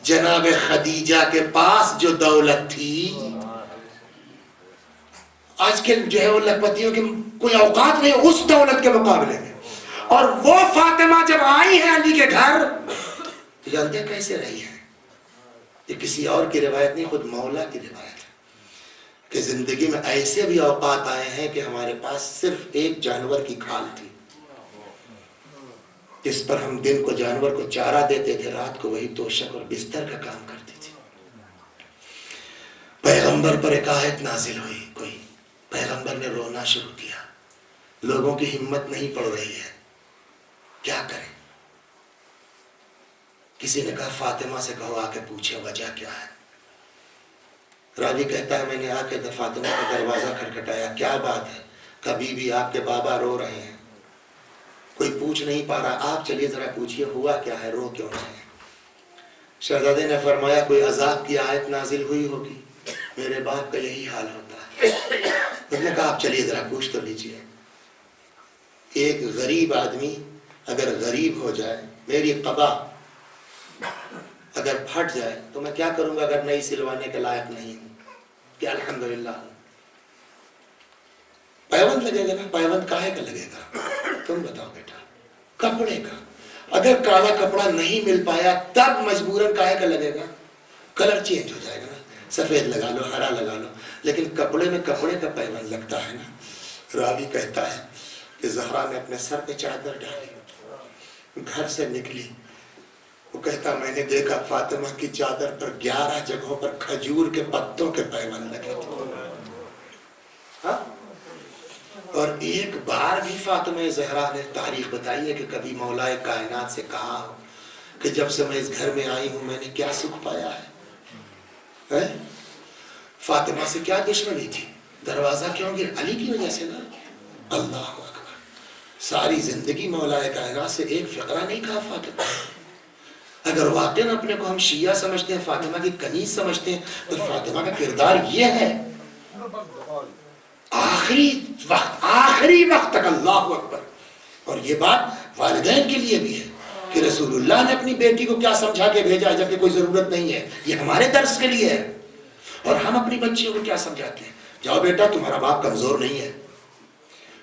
جناب خدیجہ کے پاس جو دولت تھی، آج کے جو ہے وہ لکھپتیوں کی کوئی اوقات نہیں اس دولت کے مقابلے میں. اور وہ فاطمہ جب آئی ہے علی کے گھر، تو جانتے ہیں کیسے رہی ہے؟ یہ کسی اور کی روایت نہیں، خود مولا کی روایت ہے کہ زندگی میں ایسے بھی اوقات آئے ہیں کہ ہمارے پاس صرف ایک جانور کی کھال تھی، جس پر ہم دن کو جانور کو چارہ دیتے تھے، رات کو وہی توشک اور بستر کا کام کرتی تھی. پیغمبر پر ایک آیت نازل ہوئی، کوئی پیغمبر نے رونا شروع کیا، لوگوں کی ہمت نہیں پڑ رہی ہے، کیا کریں کسی نے کہا فاطمہ سے کہو آ کے پوچھے وجہ کیا ہے. راوی کہتا ہے میں نے آ کے فاطمہ کا دروازہ کھٹکھٹایا, کیا بات ہے؟ کبھی بھی آپ کے بابا رو رہے ہیں, کوئی پوچھ نہیں پا رہا, آپ چلیے ذرا پوچھئے ہوا کیا ہے, رو کیوں رہے ہیں؟ شہزادے نے فرمایا کوئی عذاب کی آیت نازل ہوئی ہوگی, میرے باپ کا یہی حال ہوتا ہے. اس نے کہا آپ چلیے ذرا پوچھ تو لیجئے. ایک غریب آدمی اگر غریب ہو جائے, میری قبا اگر پھٹ جائے تو میں کیا کروں گا اگر نئی سلوانے کے لائق نہیں ہوں؟ کہ الحمدللہ پیوند لگے گا نا, پیوند کاہے کا لگے گا؟ تم بتاؤ بیٹا, کپڑے کا. اگر کالا کپڑا نہیں مل پایا تب مجبوراً کاہے کا لگے گا؟ کلر چینج ہو جائے گا نا, سفید لگا لو, ہرا لگا لو, لیکن کپڑے میں کپڑے کا پیوند لگتا ہے نا. راوی کہتا ہے کہ زہرا نے اپنے سر پہ چادر ڈالی, گھر سے نکلی, وہ کہتا میں نے دیکھا فاطمہ کی چادر پر 11 جگہوں پر کھجور کے پتوں کے پیوند لگے تھے. ہاں, اور ایک بار بھی فاطمہ زہرا نے تاریخ بتائی ہے کہ کبھی مولا کائنات سے کہا ہو کہ جب سے میں اس گھر میں آئی ہوں میں نے کیا سکھ پایا ہے؟ فاطمہ سے کیا دشمنی تھی؟ دروازہ کیوں گر؟ علی کی وجہ سے نا. اللہ اکبر, ساری زندگی مولا کائنات سے ایک فقرہ نہیں کہا فاطمہ. اگر واقعاً اپنے کو ہم شیعہ سمجھتے ہیں, فاطمہ کی کنیز سمجھتے ہیں, تو فاطمہ کا کردار یہ ہے آخری وقت تک. اللہ اکبر. اور یہ بات والدین کے لیے بھی ہے کہ رسول اللہ نے اپنی بیٹی کو کیا سمجھا کے بھیجا ہے جبکہ کوئی ضرورت نہیں ہے. یہ ہمارے درس کے لیے ہے. اور ہم اپنی بچیوں کو کیا سمجھاتے ہیں؟ جاؤ بیٹا تمہارا باپ کمزور نہیں ہے,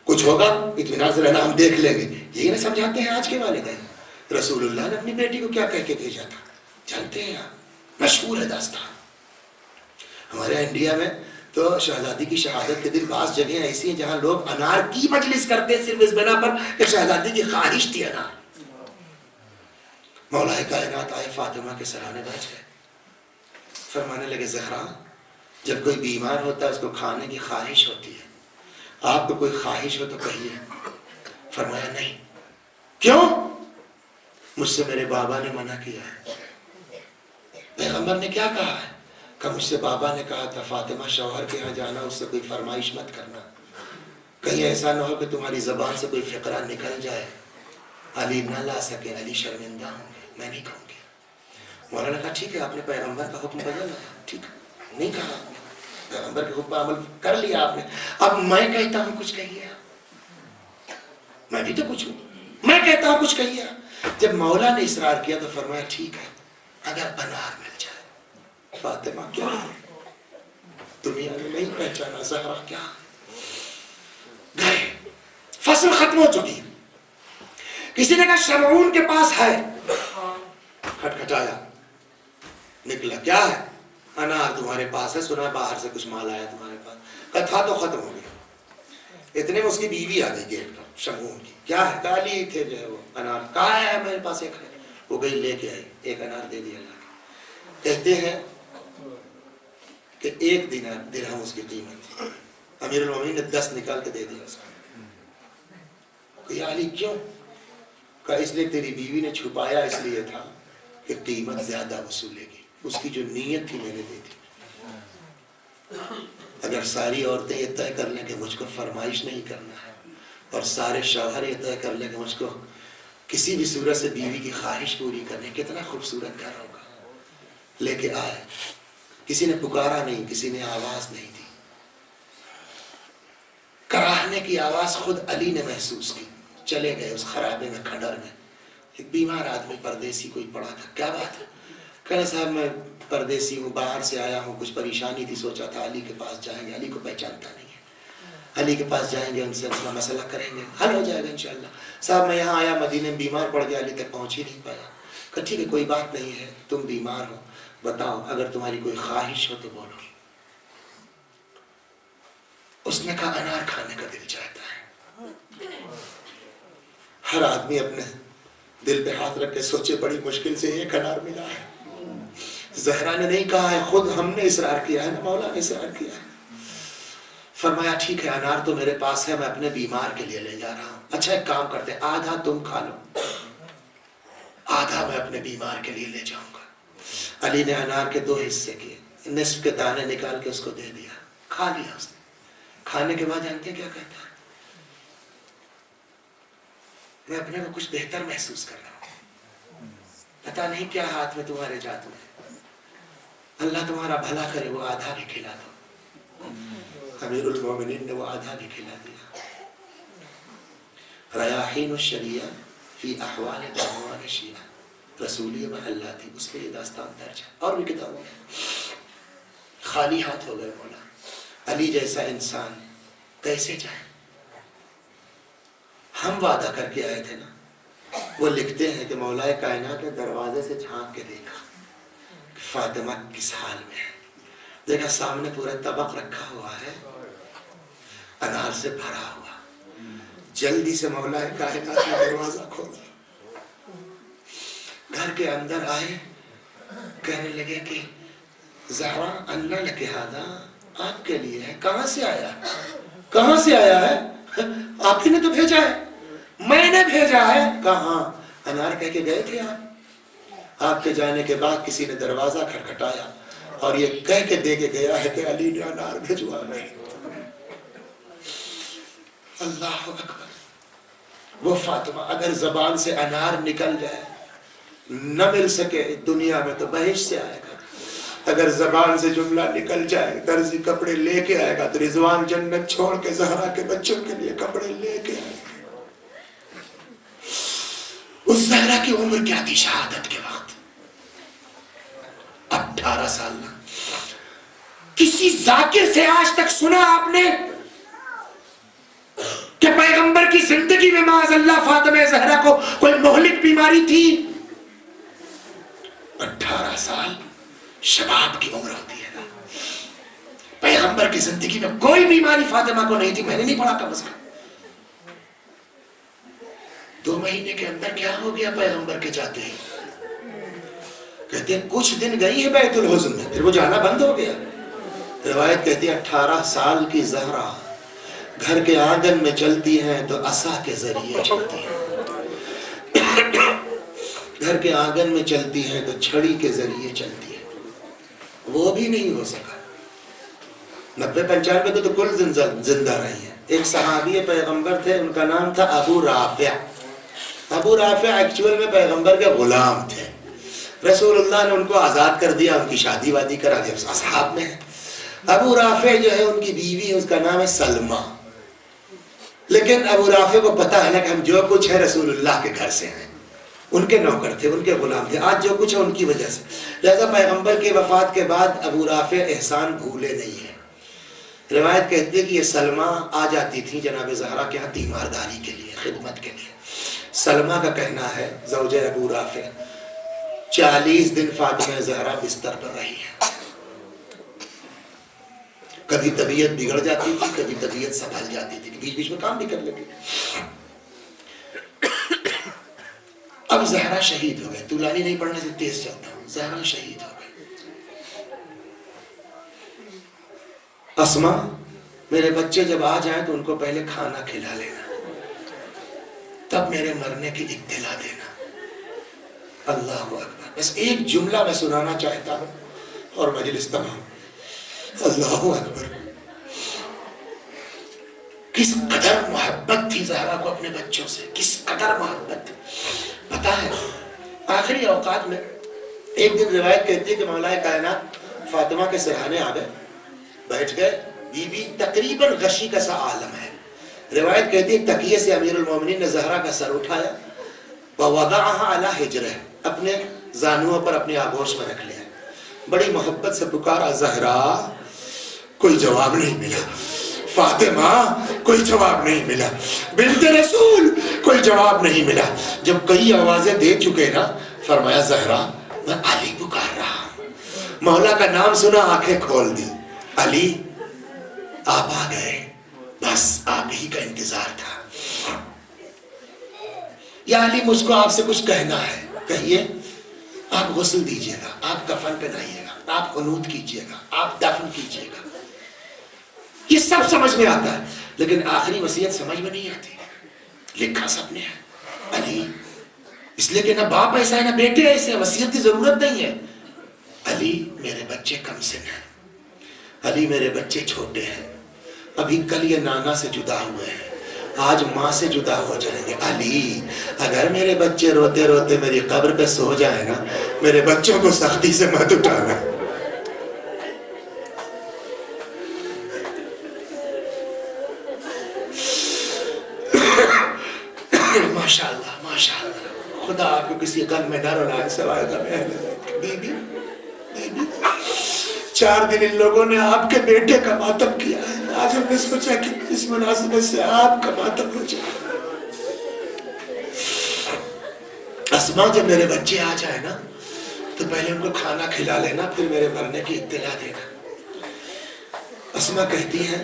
کچھ ہوگا اطمینان سے رہنا, ہم دیکھ لیں گے. یہی نہ سمجھاتے ہیں آج کے والدین. رسول اللہ نے اپنی بیٹی کو کیا کہہ کے بھیجا تھا جانتے ہیں آپ؟ مشہور ہے داستان. ہمارے انڈیا میں تو شہزادی کی شہادت کے دن بعض جگہیں ایسی ہیں جہاں لوگ انار کی مجلس کرتے ہیں صرف اس بنا پر کہ شہزادی کی خواہش تھی انار. مولا کائنات آئے, فاطمہ کے سرانے بیٹھ گئے, فرمانے لگے زہرا جب کوئی بیمار ہوتا ہے اس کو کھانے کی خواہش ہوتی ہے, آپ کو کوئی خواہش ہو تو کہیے. فرمایا نہیں. کیوں؟ مجھ سے میرے بابا نے منع کیا ہے. پیغمبر نے کیا کہا ہے؟ کہ مجھ سے بابا نے کہا تھا فاطمہ شوہر کے ہاں جانا, اس سے کوئی فرمائش مت کرنا, کہیں ایسا نہ ہو کہ تمہاری زبان سے کوئی فقرہ نکل جائے, علی نہ لا سکے, علی شرمندہ ہوں گے, میں نہیں کہوں گی. مولانا نے کہا ٹھیک ہے, آپ نے پیغمبر کا حکم بدلا, ٹھیک ہے, نہیں کہا آپ نے, پیغمبر کے حکم پر عمل کر لیا آپ نے. اب میں کہتا ہوں کچھ کہیے, میں بھی تو کچھ ہوں, میں کہتا ہوں کچھ کہیے. جب مولا نے اصرار کیا تو فرمایا ٹھیک ہے اگر انار مل جائے. فاطمہ کیا ہے دنیا میں نہیں پہچانا, زہرا کیا گئے, فصل ختم ہو چکی. کسی نے کہا شمعون کے پاس ہے, کھٹکھٹایا, نکلا, کیا ہے؟ انار تمہارے پاس ہے, سنا باہر سے کچھ مال آیا تمہارے پاس. کہا تھا تو ختم ہو گیا. اتنے میں اس کی بیوی آ گئی گیٹ پر, شمعون کی, کیا ہے؟ کالی تھے جو ہے وہ انار, کہا ہے میرے پاس ایک ہے. وہ گئی لے کے آئی, ایک انار دے دیا. کہتے ہیں کہ 1 درہم اس کی قیمت تھی. امیر المومنین نے 10 نکال کے دے دیا اس کو. یا علی کیوں؟ کہا اس لیے تیری بیوی نے چھپایا اس لیے تھا کہ قیمت زیادہ وصولے گی. اس کی جو نیت تھی میں نے دی تھی. اگر ساری عورتیں یہ طے کر لیں کہ مجھ کو فرمائش نہیں کرنا ہے, اور سارے شوہر یہ طے کر لیں کہ مجھ کو کسی بھی صورت سے بیوی کی خواہش پوری کرنے, کتنا خوبصورت گھر ہوگا. لے کے آئے, کسی نے پکارا نہیں, کسی نے آواز نہیں دی. کراہنے کی آواز خود علی نے محسوس کی. چلے گئے اس خرابے میں, کھنڈر میں. ایک بیمار آدمی پردیسی کوئی پڑا تھا. کیا بات ہے؟ کہنے صاحب میں پردیسی ہوں, باہر سے آیا ہوں, کچھ پریشانی تھی, سوچا تھا علی کے پاس جائیں گے. علی کو پہچانتا نہیں ہے, علی کے پاس جائیں گے, ان سے اپنا مسئلہ کریں گے, حل ہو جائے گا انشاءاللہ. صاحب میں یہاں آیا, مدینے میں بیمار پڑ گیا, علی تک پہنچ ہی نہیں پایا. کہا ٹھیک ہے کوئی بات نہیں ہے, تم بیمار ہو, بتاؤ اگر تمہاری کوئی خواہش ہو تو بولو. اس نے کہا انار کھانے کا دل چاہتا ہے. ہر آدمی اپنے دل پہ ہاتھ رکھ کے سوچے, بڑی مشکل سے 1 انار ملا ہے. زہرا نے نہیں کہا ہے, خود ہم نے اصرار کیا ہے نا, مولا نے اصرار کیا ہے. فرمایا ٹھیک ہے انار تو میرے پاس ہے, میں اپنے بیمار کے لیے لے جا رہا ہوں. اچھا ایک کام کرتے, آدھا تم کھا لو, آدھا میں اپنے بیمار کے لیے لے جاؤں گا۔ علی نے انار کے 2 حصے کیے، نصف کے دانے نکال کے اس کو دے دیا، کھا لیا اس نے۔ کھانے کے بعد جانتے ہیں کیا کہتا ہے؟ میں اپنے کو کچھ بہتر محسوس کر رہا ہوں، پتا نہیں کیا ہاتھ میں تمہارے جادو ہے، اللہ تمہارا بھلا کرے، وہ آدھا بھی کھلا دو۔ امیر المومنین نے وہ آدھا بھی کھلا دیا۔ ریاحین الشریعہ فی احوال دعوان شیعہ، رسولی محلہ تھی، اس میں یہ داستان درج ہے، اور بھی کتابوں میں۔ خالی ہاتھ ہو گئے مولا، علی جیسا انسان کیسے جائے؟ ہم وعدہ کر کے آئے تھے نا، وہ لکھتے ہیں کہ مولا کائنات نے دروازے سے جھانک کے دیکھا کہ فاطمہ کس حال میں ہے، دیکھا سامنے پورا طبق رکھا ہوا ہے، انار سے بھرا ہوا، جلدی سے مولا کائنات نے دروازہ کھولا، گھر کے اندر آئے، کہنے لگے کہ زہرا انا لک ھذا، آپ کے لیے ہے، کہاں سے آیا ہے؟ کہاں سے آیا ہے؟ آپ ہی نے تو بھیجا ہے، میں نے بھیجا ہے۔ کہاں؟ انار کہہ کے گئے تھے آپ، آپ کے جانے کے بعد کسی نے دروازہ کھٹکھٹایا اور یہ کہہ کے دے کے گیا ہے کہ علی نے انار بھیجوا ہے۔ اللہ اکبر۔ وہ فاطمہ اگر زبان سے انار نکل جائے نہ مل سکے دنیا میں تو بہشت سے آئے گا، اگر زبان سے جملہ نکل جائے درزی کپڑے لے کے آئے گا تو رضوان جنت چھوڑ کے زہرا کے بچوں کے لیے کپڑے لے کے آئے گا۔ اس زہرا کی عمر کیا تھی شہادت کے وقت؟ 18 سال نہ۔ کسی ذاکر سے آج تک سنا آپ نے کہ پیغمبر کی زندگی میں معاذ اللہ فاطمہ زہرا کو کوئی مہلک بیماری تھی؟ 18 سال شباب کی عمر ہوتی ہے نا، پیغمبر کی زندگی میں کوئی بیماری فاطمہ کو نہیں تھی، میں نے نہیں پڑھا کم از کم۔ 2 مہینے کے اندر کیا ہو گیا پیغمبر کے جاتے ہیں؟ کہتے ہیں کچھ دن گئی ہے بیت الحزن میں، پھر وہ جانا بند ہو گیا۔ روایت کہتی ہے 18 سال کی زہرا گھر کے آنگن میں چلتی ہیں تو عصا کے ذریعے چلتی ہیں، گھر کے آنگن میں چلتی ہیں تو چھڑی کے ذریعے چلتی ہیں، وہ بھی نہیں ہو سکا۔ 90-95 تو کل زندہ رہی ہیں۔ ایک صحابی پیغمبر تھے، ان کا نام تھا ابو رافع۔ ابو رافع ایکچول میں پیغمبر کے غلام تھے، رسول اللہ نے ان کو آزاد کر دیا، ان کی شادی وادی کرا دیا، اصحاب میں ہے۔ ابو رافع جو ہے ان کی بیوی، اس کا نام ہے سلمہ، لیکن ابو رافع کو پتہ ہے نا کہ ہم جو کچھ ہے رسول اللہ کے گھر سے ہیں، ان کے نوکر تھے، ان کے غلام تھے، آج جو کچھ ہے ان کی وجہ سے، لہذا پیغمبر کی وفات کے بعد ابو رافع احسان بھولے نہیں ہیں۔ روایت کہتی ہے کہ یہ سلمہ آ جاتی تھی جناب زہرا کے ہاں تیمارداری کے لیے، خدمت کے لیے۔ سلمہ کا کہنا ہے زوجہ ابو رافع 40 دن فاطمہ زہرا بستر پر رہی ہے، کبھی طبیعت بگڑ جاتی تھی، کبھی طبیعت سنبھل جاتی تھی، بیچ بیچ میں کام بھی کر لیتی تھی۔ اب زہرا شہید ہو گئے، طولانی نہیں پڑھنے سے تیز چلتا ہوں، زہرا شہید ہو گئے۔ اسما میرے بچے جب آ جائیں تو ان کو پہلے کھانا کھلا لینا، تب میرے مرنے کی اطلاع دینا۔ اللہ اکبر۔ بس ایک جملہ میں سنانا چاہتا ہوں اور مجلس تمام۔ اللہ اکبر۔ کس قدر محبت تھی زہرا کو اپنے بچوں سے، کس قدر محبت تھی پتا ہے۔ آخری اوقات میں ایک دن روایت کہتی ہے کہ مولا کائنات فاطمہ کے سرہانے آ گئے، بیٹھ گئے، بی بی تقریباً غشی کا سا عالم ہے۔ روایت کہتی ہے تکیے سے امیر المومنین نے زہرا کا سر اٹھایا، وَوَضَعَهَا عَلَى حِجْرِهِ، اپنے زانوؤں پر اپنے آغوش میں رکھ لیا، بڑی محبت سے پکارا زہرا، کوئی جواب نہیں ملا۔ فاطمہ، کوئی جواب نہیں ملا۔ بنت رسول، کوئی جواب نہیں ملا۔ جب کئی آوازیں دے چکے نا، فرمایا زہرا میں علی پکار رہا ہوں۔ مولا کا نام سنا، آنکھیں کھول دی، علی آپ آ گئے، بس آپ ہی کا انتظار تھا۔ یا علی مجھ کو آپ سے کچھ کہنا ہے، کہیے۔ آپ غسل دیجئے گا، آپ کفن پہنائیے گا، آپ قنوت کیجئے گا، آپ دفن کیجئے گا، یہ سب سمجھ میں آتا ہے، لیکن آخری وصیت سمجھ میں نہیں آتی۔ لکھا سب نے ہے، علی اس لیے کہ نہ باپ ایسا ہے نہ بیٹے ایسے ہیں، وصیت کی ضرورت نہیں ہے. علی میرے بچے کم سن ہیں، علی میرے بچے چھوٹے ہیں، ابھی کل یہ نانا سے جدا ہوئے ہیں، آج ماں سے جدا ہو جائیں گے. علی اگر میرے بچے روتے روتے میری قبر پہ سو جائیں نا، میرے بچوں کو سختی سے مت اٹھانا. ماشاءاللہ ماشاءاللہ، خدا آپ کو کسی غم میں نہ رلائے سوائے غم اہل بیت کے. بی بی 4 دن ان لوگوں نے آپ کے بیٹے کا ماتم کیا ہے، آج ہم نے سوچا کہ اس مناسبت سے آپ کا ماتم ہو جائے. اسما جب میرے بچے آ جائے نا تو پہلے ان کو کھانا کھلا لینا، پھر میرے مرنے کی اطلاع دینا. اسما کہتی ہیں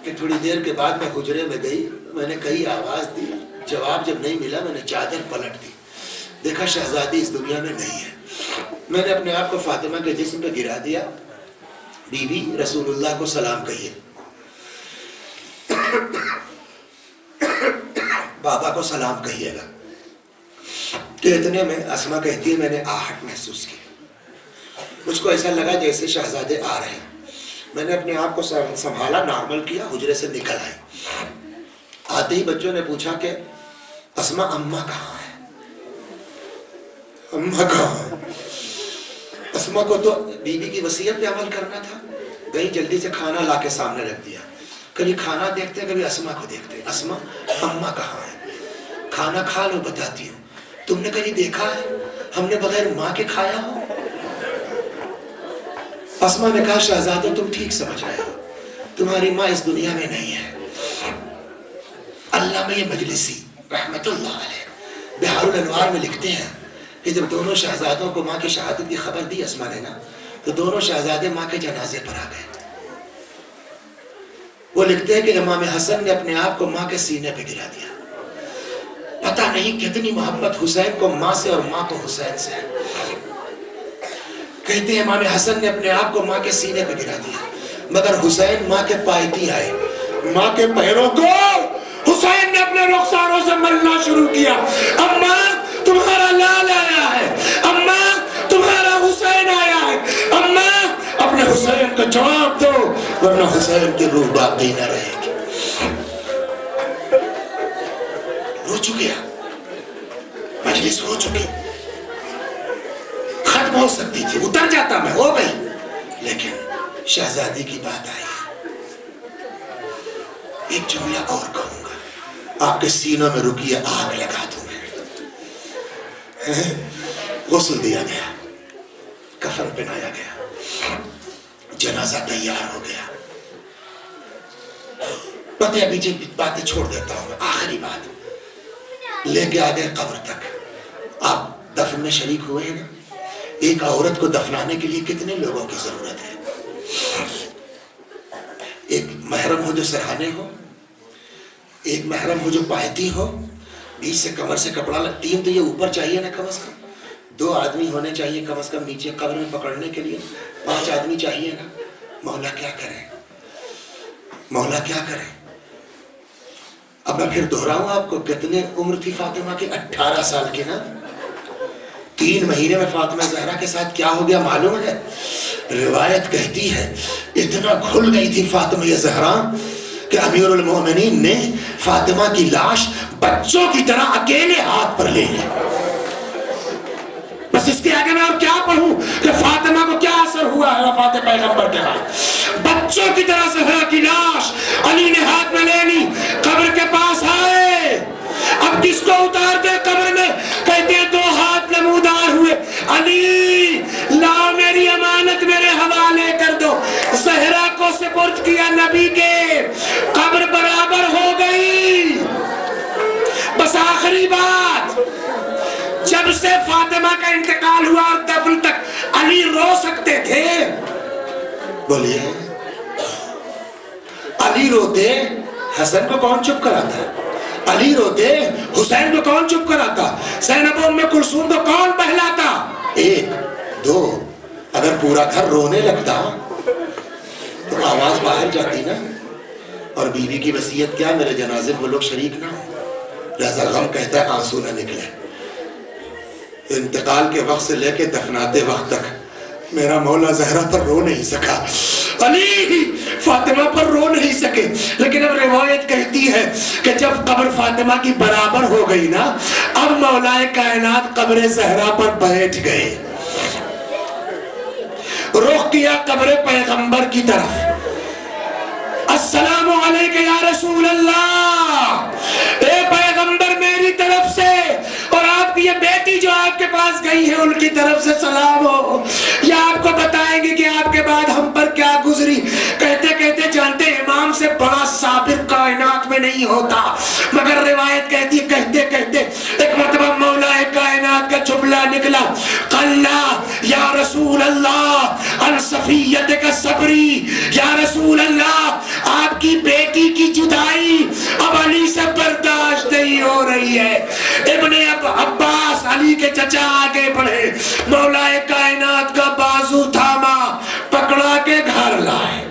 کہ تھوڑی دیر کے بعد میں حجرے میں گئی، میں نے کئی آواز دی، جواب جب نہیں ملا میں نے چادر پلٹ دی، دیکھا شہزادی اس دنیا میں نہیں ہے. میں نے اپنے آپ کو فاطمہ کے جسم پہ گرا دیا. بی بی رسول اللہ کو سلام کہیے، بابا کو سلام کہیے گا. کہ اتنے میں اسما کہتی ہے میں نے آہٹ محسوس کی، مجھ کو ایسا لگا جیسے شہزادے آ رہے ہیں. میں نے اپنے آپ کو سنبھالا، نارمل کیا، حجرے سے نکل آئی. آتے ہی بچوں نے پوچھا کہ اسما اماں کہاں ہے، اماں کہاں ہے. اسما کو تو بی بی کی وصیت پہ عمل کرنا تھا، گئی جلدی سے کھانا لا کے سامنے رکھ دیا. کبھی کھانا دیکھتے کبھی اسما کو دیکھتے. اسما اماں کہاں ہے، کھانا کھا لو بتاتی ہوں. تم نے کبھی دیکھا ہے ہم نے بغیر ماں کے کھایا ہو؟ اسما نے کہا شہزادہ تم ٹھیک سمجھ رہے ہو، تمہاری ماں اس دنیا میں نہیں ہے. علامہ مجلسی رحمت اللہ علیہ بہار الانوار میں لکھتے ہیں کہ جب دونوں شہزادوں کو ماں کی شہادت کی خبر دی اسما نے نا، تو دونوں شہزادے ماں کے جنازے پر آ گئے. وہ لکھتے ہیں کہ امام حسن نے اپنے آپ کو ماں کے سینے پہ گرا دیا. پتہ نہیں کتنی محبت حسین کو ماں سے اور ماں کو حسین سے. کہتے ہیں امام حسن نے اپنے آپ کو ماں کے سینے پہ گرا دیا، مگر حسین ماں کے پائتی آئے، ماں کے پیروں کو حسین نے اپنے رخساروں سے ملنا شروع کیا. اماں تمہارا لال آیا ہے، اماں تمہارا حسین آیا ہے، اماں اپنے حسین کا جواب دو ورنہ حسین کی روح باقی نہ رہے گی. رو چکے مجلس، ہو چکی، ختم ہو سکتی تھی، اتر جاتا میں، ہو گئی، لیکن شہزادی کی بات آئی. ایک جملہ اور کہوں گا، آپ کے سینوں میں رکیے، آگ لگا دوں میں. غسل دیا گیا، کفن پہنایا گیا، جنازہ تیار ہو گیا. پتہ پیچھے باتیں چھوڑ دیتا ہوں میں. آخری بات، لے کے آگئے قبر تک. آپ دفن میں شریک ہوئے ہیں نا. ایک عورت کو دفنانے کے لیے کتنے لوگوں کی ضرورت ہے؟ ایک محرم ہو جو سرہانے ہو، ایک محرم ہو جو پائتی ہو، بیچ سے کمر سے کپڑا 3 تو یہ اوپر چاہیے نا کم از کم، 2 آدمی ہونے چاہیے کم از کم نیچے قبر میں پکڑنے کے لیے، 5 آدمی چاہیے نا. مولا کیا کرے، مولا کیا کرے. اب میں پھر دہراؤں آپ کو، کتنے عمر تھی فاطمہ کی؟ 18 سال کی نا. 3 مہینے میں فاطمہ زہرا کے ساتھ کیا ہو گیا معلوم ہے؟ روایت کہتی ہے اتنا کھل گئی تھی فاطمہ زہرا کہ امیر المومنین نے فاطمہ کی لاش بچوں کی طرح اکیلے ہاتھ پر لے لی. بس اس کے آگے میں اور کیا پڑھوں کہ فاطمہ کو کیا اثر ہوا ہے وفات پیغمبر کے بعد. بچوں کی طرح زہرا کی لاش علی نے ہاتھ میں لے لی، قبر کے پاس آئے. اب کس کو اتار دے قبر میں؟ کہتے ہیں 2 ہاتھ نمودار ہوئے. علی لاؤ میری امانت میرے حوالے کر دو. زہرا کو سپرد کیا نبی کے، قبر برابر ہو گئی. بس آخری بات، جب سے فاطمہ کا انتقال ہوا اور دفن تک علی رو سکتے تھے. بولیے علی روتے حسن کو کون چپ کراتا؟ علی روتے حسین کو کون چپ کراتا؟ زینب ام کلثوم کو کون بہلاتا؟ 1 2 اگر پورا گھر رونے لگتا تو آواز باہر جاتی نا. اور بیوی کی وصیت کیا؟ میرے جنازے میں وہ لوگ شریک نہ ہوں، لہذا غم کہتا ہے آنسو نہ نکلے. انتقال کے وقت سے لے کے دفناتے وقت تک میرا مولا زہرا پر رو نہیں سکا، علی فاطمہ پر رو نہیں سکے، لیکن اب روایت کہتی ہے کہ جب قبر فاطمہ کی برابر ہو گئی نا، اب مولا کائنات قبر زہرا پر بیٹھ گئے، رخ کیا قبر پیغمبر کی طرف، السلام علیکہ یا رسول اللہ، اے پیغمبر میری طرف سے اور آپ کی یہ بیٹی جو آپ کے پاس گئی ہے ان کی طرف سے سلام ہو، یا آپ کو بتائیں گے کہ آپ کے بعد ہم پر کیا گزری۔ کہتے کہتے جانتے امام سے بڑا صابر کائنات میں نہیں ہوتا، مگر روایت کہتی ہے کہتے کہتے ایک مرتبہ مولا کائنات کا جملہ نکلا، قَلَّا یا رسول اللہ عن صفیتک صبری، یا رسول اللہ آپ کی بیٹی کی جدائی اب علی سے برداشت نہیں ہو رہی ہے۔ ابن عباس علی کے چچا آگے بڑھے، مولا کائنات کا بازو تھاما، پکڑا کے گھر لائے۔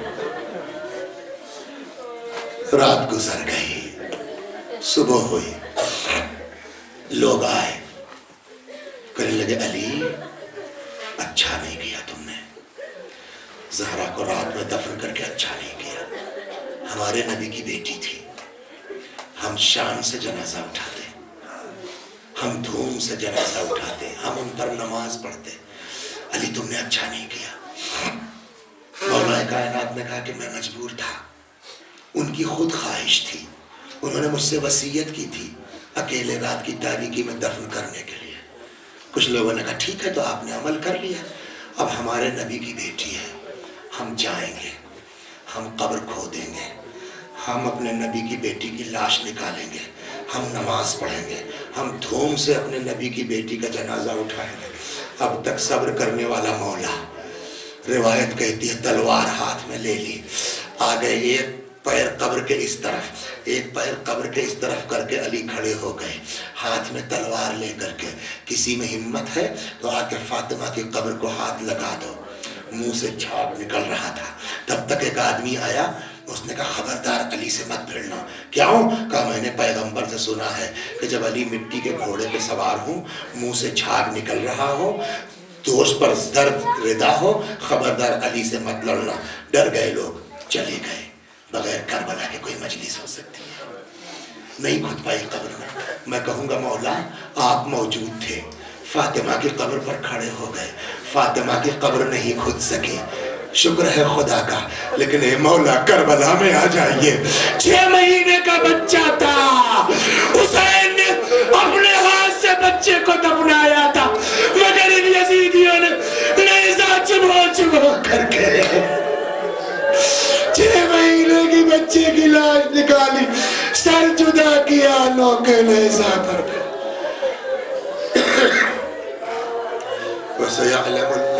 رات گزر گئی، صبح ہوئی، لوگ آئے، کہنے لگے علی اچھا نہیں کیا تم نے، زہرا کو رات میں دفن کر کے اچھا نہیں کیا، ہمارے نبی کی بیٹی تھی، ہم شان سے جنازہ اٹھاتے، ہم دھوم سے جنازہ اٹھاتے، ہم ان پر نماز پڑھتے، علی تم نے اچھا نہیں کیا۔ مولا کائنات نے کہا کہ میں مجبور تھا، ان کی خود خواہش تھی، انہوں نے مجھ سے وصیت کی تھی اکیلے رات کی تاریکی میں دفن کرنے کے لیے۔ کچھ لوگوں نے کہا ٹھیک ہے تو آپ نے عمل کر لیا، اب ہمارے نبی کی بیٹی ہے، ہم جائیں گے، ہم قبر کھودیں گے، ہم اپنے نبی کی بیٹی کی لاش نکالیں گے، ہم نماز پڑھیں گے، ہم دھوم سے اپنے نبی کی بیٹی کا جنازہ اٹھائیں گے۔ اب تک صبر کرنے والا مولا، روایت کہتی ہے تلوار ہاتھ میں لے لی، آگے ایک پیر قبر کے اس طرف، ایک پیر قبر کے اس طرف کر کے علی کھڑے ہو گئے، ہاتھ میں تلوار لے کر کے، کسی میں ہمت ہے تو آ کے فاطمہ کی قبر کو ہاتھ لگا دو۔ منہ سے جھاگ نکل رہا تھا، تب تک ایک آدمی آیا، اس نے کہا خبردار علی سے مت بھیڑنا۔ کیوں؟ کہا میں نے پیغمبر سے سنا ہے کہ جب علی مٹی کے گھوڑے پہ سوار ہوں، منہ سے جھاگ نکل رہا ہو، دوش پر درد ردا ہو، خبردار علی سے مت لڑنا۔ ڈر گئے لوگ، چلے گئے۔ بغیر کربلا کے کوئی مجلس ہو سکتی ہے؟ نہیں کھد پائی قبر میں کہوں گا مولا آپ موجود تھے، فاطمہ کی قبر پر کھڑے ہو گئے، فاطمہ کی قبر نہیں کھد سکی، شکر ہے خدا کا، لیکن اے مولا کربلا میں آ جائیے۔ 6 مہینے کا بچہ تھا، حسین نے اپنے ہاتھ سے بچے کو دفنایا تھا، مگر ان یزیدیوں نے نیزہ چبو کر کے 6 مہینے کی بچے کی لاش نکالی، سر جدا کیا، نوکے نیزہ پر۔ وَسَيَعْلَمُ